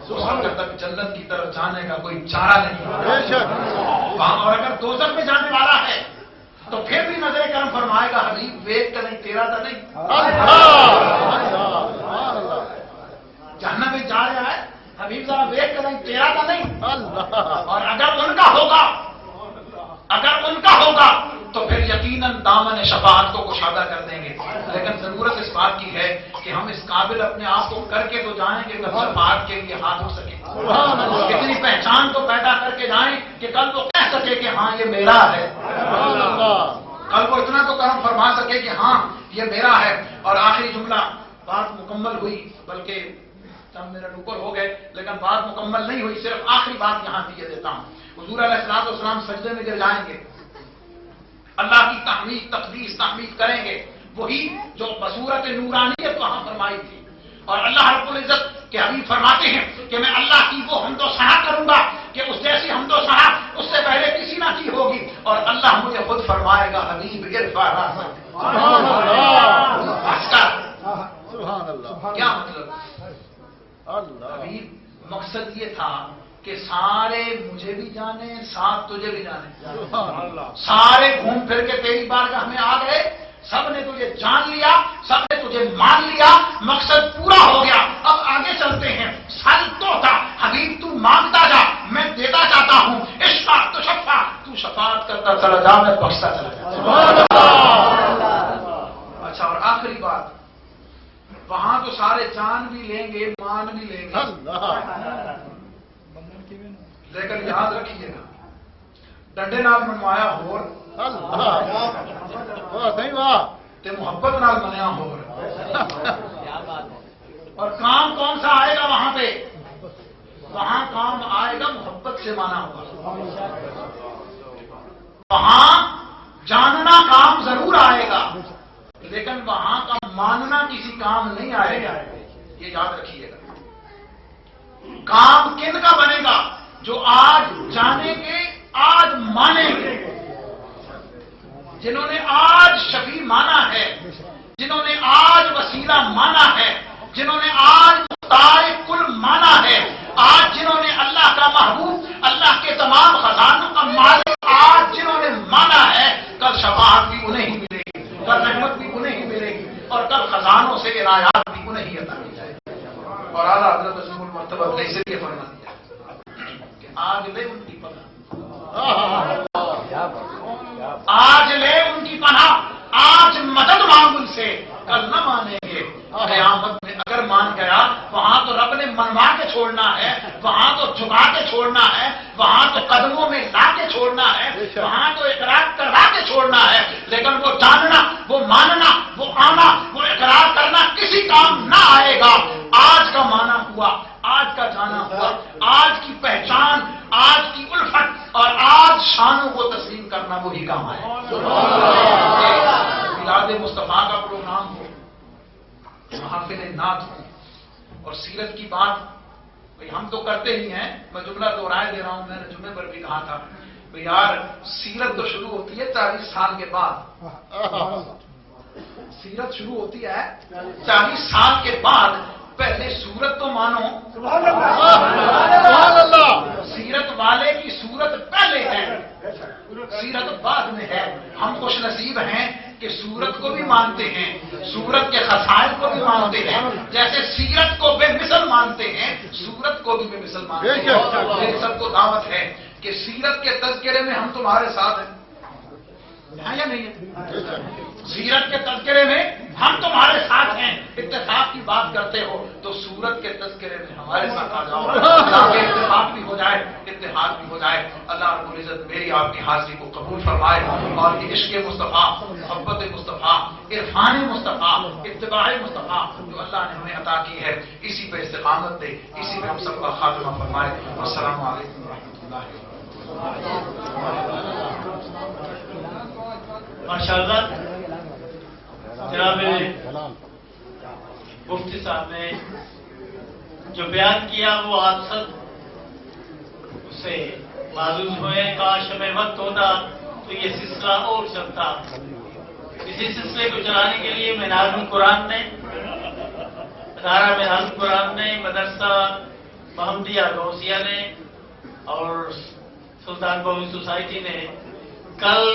تو اس وقت تک جنت کی طرف جانے کا کوئی چارہ نہیں ہوگا۔ اور اگر دوزخ میں جانے والا ہے تو پھر بھی نظر کرم فرمائے گا حبیب ویک کا نہیں، تیرا تھا نہیں، جہنم میں جا رہا ہے حبیب ذرا ویک کا نہیں، تیرا تھا نہیں۔ اور اگر ان کا ہوگا، اگر ان کا ہوگا تو پھر یقیناً دامن شفاعت کو کشادہ کر دیں گے، لیکن ضرورت اس بات کی ہے کہ ہم اس قابل اپنے آپ کو کر کے تو جائیں کہ کل شفاعت کے لیے ہاتھ ہو سکے، اتنی پہچان تو پیدا کر کے جائیں کہ کل وہ کہہ سکے کہ ہاں یہ میرا ہے، کل وہ اتنا تو کرم فرما سکے کہ ہاں یہ میرا ہے۔ اور آخری جملہ، بات مکمل ہوئی بلکہ چند منٹ اوپر ہو گئے لیکن بات مکمل نہیں ہوئی، صرف آخری بات یہاں سے یہ دیتا ہوں. حضور علیہ الصلوۃ والسلام سجدے میں گر جائیں گے، اللہ کی تحمید تقدیس تحمید کریں گے، وہی جو بصورت نورانیت وہاں فرمائی تھی. اور اللہ رب العزت کے حبیب فرماتے ہیں کہ میں اللہ کی وہ حمد و ثنا کروں گا کہ اس جیسی حمد و ثنا اس سے پہلے کسی نہ کی ہوگی. اور اللہ مجھے خود فرمائے گا حبیب ارفع راسک. سبحان اللہ. کیا مطلب؟ اللہ حبیب مقصد یہ تھا کہ سارے مجھے بھی جانے، ساتھ تجھے بھی جانے. سبحان اللہ. سارے گھوم پھر کے تیری بارگاہ میں آ گئے، سب نے تجھے جان لیا، سب نے تجھے مان لیا، مقصد پورا ہو گیا. اب آگے چلتے ہیں. سل تو تھا حبیب، تو مانگتا جا میں دیتا جاتا ہوں. عشق تو شفا، تو شفاعت کرتا چلا جا میں بخشتا چلا جا. سبحان اللہ. اچھا، اور آخری بات، وہاں تو سارے جان بھی لیں گے مان بھی لیں گے، اللہ لیکن یاد رکھیے گا ڈنڈے نال منوایا ہور اللہ. واہ نہیں واہ. تے محبت نال منیا ہور. اور کام کون سا آئے گا وہاں پہ؟ وہاں کام آئے گا محبت سے مانا ہوگا. وہاں جاننا کام ضرور آئے گا لیکن وہاں کا ماننا کسی کام نہیں آئے گا. یہ یاد رکھیے گا. کام کن کا بنے گا؟ جو آج جانیں گے، آج مانیں گے. جنہوں نے آج شفیع مانا ہے، جنہوں نے آج وسیلہ مانا ہے، جنہوں نے آج مختار کل مانا ہے، آج جنہوں نے اللہ کا محبوب، اللہ کے تمام خزانوں کا مالک آج جنہوں نے مانا ہے، کل شفاعت بھی انہیں ہی ملے گی، کل رحمت بھی انہیں ہی ملے گی، اور کل خزانوں سے عنایات بھی انہیں ہی عطا کی جائے گی. اور اعلیٰ حضرت رسول المرتبہ نے اسے یہ فرما دیا کہ آج لے ان کی پناہ، آج لے ان کی پناہ، آج مدد مانگ ان سے، کل نہ مانیں گے. قیامت میں اگر مان گیا وہاں تو رب نے منوا کے چھوڑنا ہے، وہاں تو جھکا کے چھوڑنا ہے، وہاں تو قدموں میں لا کے چھوڑنا ہے، وہاں تو اقرار کروا کے چھوڑنا ہے. لیکن وہ جاننا، وہ ماننا، وہ آنا، وہ اقرار کرنا کسی کام نہ آئے گا. آج کا مانا ہوا، آج کا جانا ہوا، آج کی پہچان، آج کی الفت اور آج شانوں کو تسلیم کرنا وہی کام ہے. میلاد مصطفیٰ کا پروگرام ہو، محافل نعت ہوں اور سیرت کی بات بھئی ہم تو کرتے ہی ہیں. میں جملہ دہرائے دے رہا ہوں، میں نے جمعے پر بھی کہا تھا بھئی یار سیرت تو شروع ہوتی ہے 40 سال کے بعد. سیرت شروع ہوتی ہے 40 سال کے بعد. پہلے سورت تو مانو. سبحان اللہ. سیرت والے کی صورت پہلے ہے، سیرت بعد میں ہے. ہم خوش نصیب ہیں کہ سورت کو بھی مانتے ہیں، سورت کے خصائل کو بھی مانتے ہیں. جیسے سیرت کو بے مثل مانتے ہیں، سورت کو بھی بے مثل مانتے ہیں. میری سب کو دعوت ہے کہ سیرت کے تذکرے میں ہم تمہارے ساتھ ہیں یا نہیں ہے؟ سیرت کے تذکرے میں ہم تمہارے ساتھ ہیں. اتفاق کی بات کرتے ہو تو سورت کے تذکرے میں ہمارے ساتھ آ جاؤ تاکہ اتفاق بھی ہو جائے، اتحاد بھی ہو جائے. اللہ رب العزت میری آپ کی حاضری کو قبول فرمائے اور یہ عشق مصطفیٰ، محبت مصطفیٰ، عرفان مصطفیٰ، اتباع مصطفیٰ جو اللہ نے ہمیں عطا کی ہے، اسی پہ استقامت دے، اسی پہ ہم سب کا خاتمہ فرمائے. السلام علیکم و رحمۃ اللہ. ماشاءاللہ جناب مفتی صاحب نے جو بیان کیا وہ آپ سب اس سے معلوم ہوئے. کاش ہمیں وقت ہوتا تو یہ سلسلہ اور چلتا. اسی سلسلے کو چلانے کے لیے مینار القرآن نے، ادارہ مینار القرآن نے، مدرسہ محمدیہ غوثیہ نے اور سلطان بہو سوسائٹی نے کل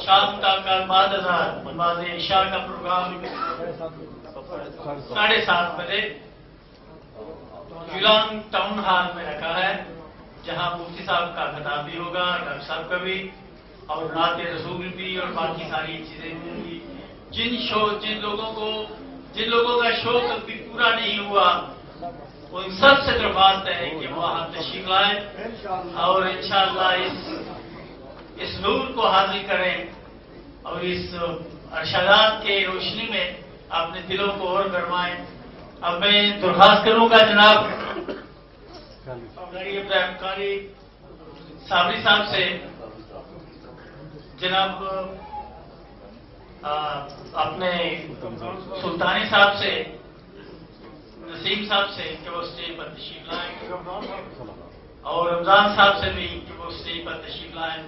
شام کا بعد نماز عشاء کا پروگرام 7:30 بجے جولانگ ٹاؤن ہال میں رکھا ہے، جہاں مفتی صاحب کا خطاب بھی ہوگا، ڈاکٹر صاحب کا بھی، اور نعت رسول بھی، اور باقی ساری چیزیں بھی ہوں گی. جن لوگوں کا شوق ابھی پورا نہیں ہوا ان سب سے درخواست ہے کہ وہ وہاں تشریف لائیں اور انشاءاللہ اس نور کو حاضر کریں اور اس ارشادات کے روشنی میں اپنے دلوں کو اور گرمائیں. اب میں درخواست کروں گا جناب قاری صابری صاحب سے، جناب اپنے سلطانی صاحب سے، نسیم صاحب سے کہ وہ اسٹیج پر تشریف لائیں، اور رمضان صاحب سے بھی کہ وہ اسٹیج پر تشریف لائیں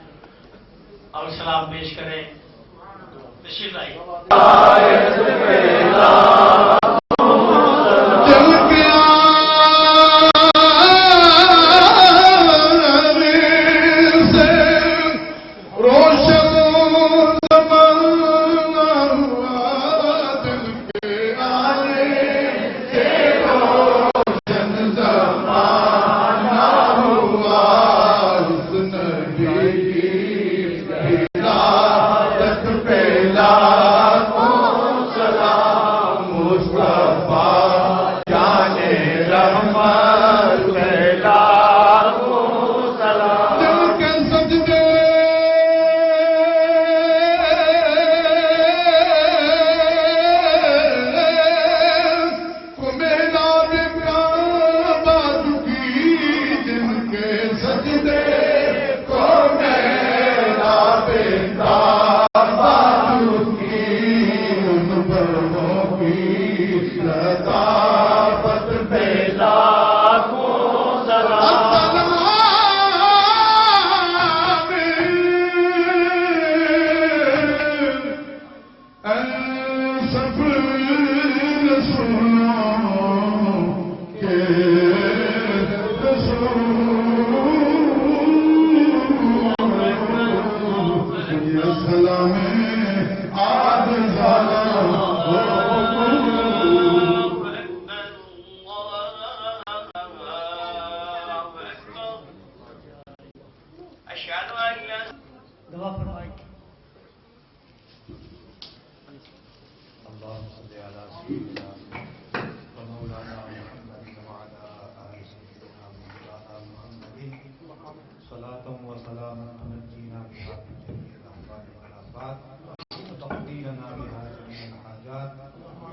اور سلام پیش کریں. تشریف لائیں.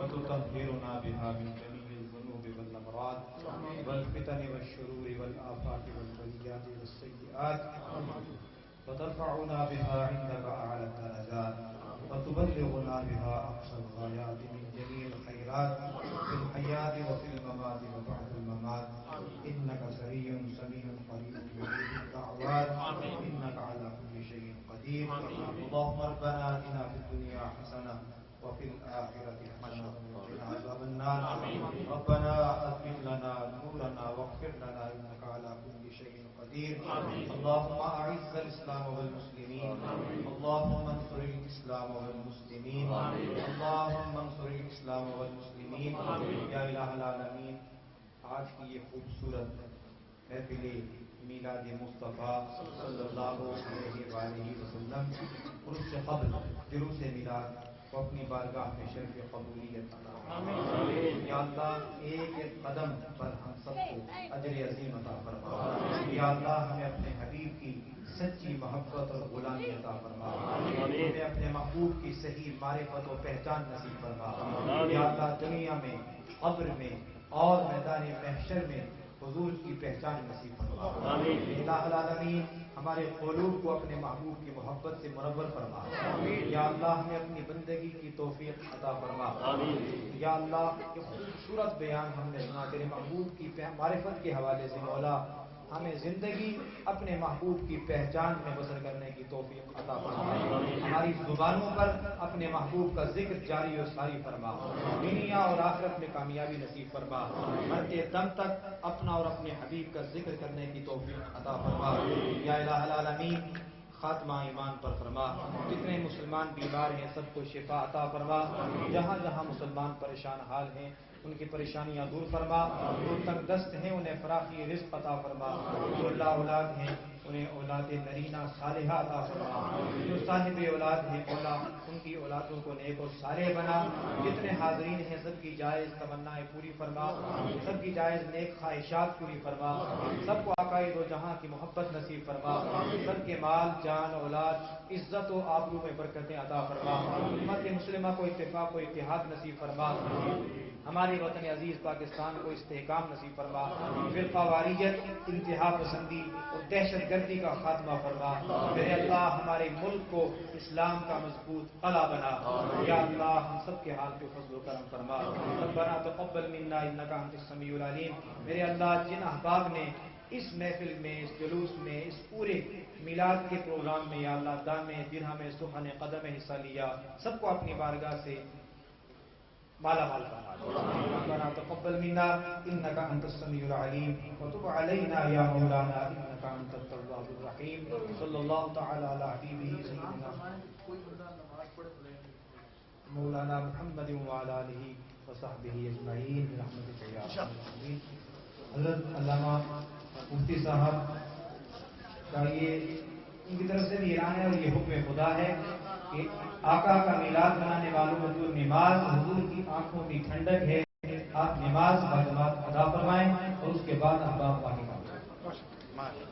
وتطهرنا بها من جميع الذنوب والأمراض والفتن والشرور والآفات والبليات والسيئات، وترفعنا بها عندك أعلى الدرجات، وتبلغنا بها أقصى الغايات من جميع الخيرات في الحياة وفي الممات وبعد الممات، إنك سميع قريب مجيب الدعوات، إنك على كل شيء قدير. اللهم ربنا آتنا في الدنيا حسنة وفي الآخرة حسنة وقنا عذاب النار. ربنا أتمم لنا نورنا واغفر لنا إنك على كل شيء قدير. اللهم أعز الإسلام والمسلمين، اللهم انصر الإسلام والمسلمين، اللهم انصر الإسلام والمسلمين یا الہ العالمین. آج کی یہ خوبصورت محفل میلاد مصطفیٰ صلی اللہ علیہ وآلہ وسلم اور اس سے قبل جلوس میلاد کو اپنی بارگاہ میں شرف قبولیت عطا فرما. یا اللہ ایک ایک قدم پر ہم سب کو اجر عظیم عطا فرما. یا اللہ ہمیں اپنے حبیب کی سچی محبت اور غلامی عطا فرما. ہمیں اپنے محبوب کی صحیح معرفت و پہچان نصیب فرما. یا اللہ دنیا میں، قبر میں اور میدان محشر میں حضور کی پہچان نصیب فرما. الہ العالمین ہمارے قلوب کو اپنے محبوب کی محبت سے منور فرما. یا اللہ ہمیں اپنی بندگی کی توفیق عطا فرما. یا اللہ یہ خوبصورت بیان ہم نے سنا تیرے محبوب کی معرفت کے حوالے سے. مولا ہمیں زندگی اپنے محبوب کی پہچان میں بسر کرنے کی توفیق عطا فرما. ہماری زبانوں پر اپنے محبوب کا ذکر جاری و ساری فرما. دنیا اور آخرت میں کامیابی نصیب فرما. مرتے دم تک اپنا اور اپنے حبیب کا ذکر کرنے کی توفیق عطا فرما. یا الہ العالمین خاتمہ ایمان پر فرما. جتنے مسلمان بیمار ہیں سب کو شفا عطا فرما. جہاں جہاں مسلمان پریشان حال ہیں ان کی پریشانیاں دور فرما. جو تنگ دست ہیں انہیں فراخی رزق عطا فرما. جو لا اولاد ہیں انہیں اولاد نرینہ صالحہ عطا فرما. جو صاحب اولاد ہیں مولا ان کی اولادوں کو نیک و صالح بنا. جتنے حاضرین ہیں سب کی جائز تمنائیں پوری فرما. سب کی جائز نیک خواہشات پوری فرما. سب کو آقا سائے دو جہاں کی محبت نصیب فرما، سب کے مال جان اولاد عزت و آبرو میں برکتیں عطا فرما، امت مسلمہ کو اتفاق و اتحاد نصیب فرما، ہمارے وطن عزیز پاکستان کو استحکام نصیب فرما، فرقہ واریت، انتہا پسندی اور دہشت گردی کا خاتمہ فرما، میرے اللہ ہمارے ملک کو اسلام کا مضبوط قلعہ بنا، یا اللہ ہم سب کے حال پہ فضل و کرم فرما، ربنا تقبل منا انک انت السمیع العلیم۔ میرے اللہ جن احباب نے اس محفل میں، اس جلوس میں، اس پورے میلاد کے پروگرام میں یا اللہ دامِ درہم سخن قدم حصہ لیا، سب کو اپنی بارگاہ سے مالا مال فرما دے۔ ربنا تقبل منا انک انت السمیع العلیم وتب علینا یا مولانا انک انت التواب الرحیم، صلی اللہ تعالی علی حبیبہ سیدنا مولانا محمد وعلی آلہ وصحبہ اجمعین برحمتک یا ارحم الراحمین۔ حضرت علامہ مفتی صاحب کا یہ ان کی طرف سے بھی اعلان ہے اور یہ حکم خدا ہے کہ آقا کا میلاد منانے والوں کو جو نماز حضور کی آنکھوں کی ٹھنڈک ہے، آپ نماز باجماعت ادا فرمائیں اور اس کے بعد احباب باقی کام کریں۔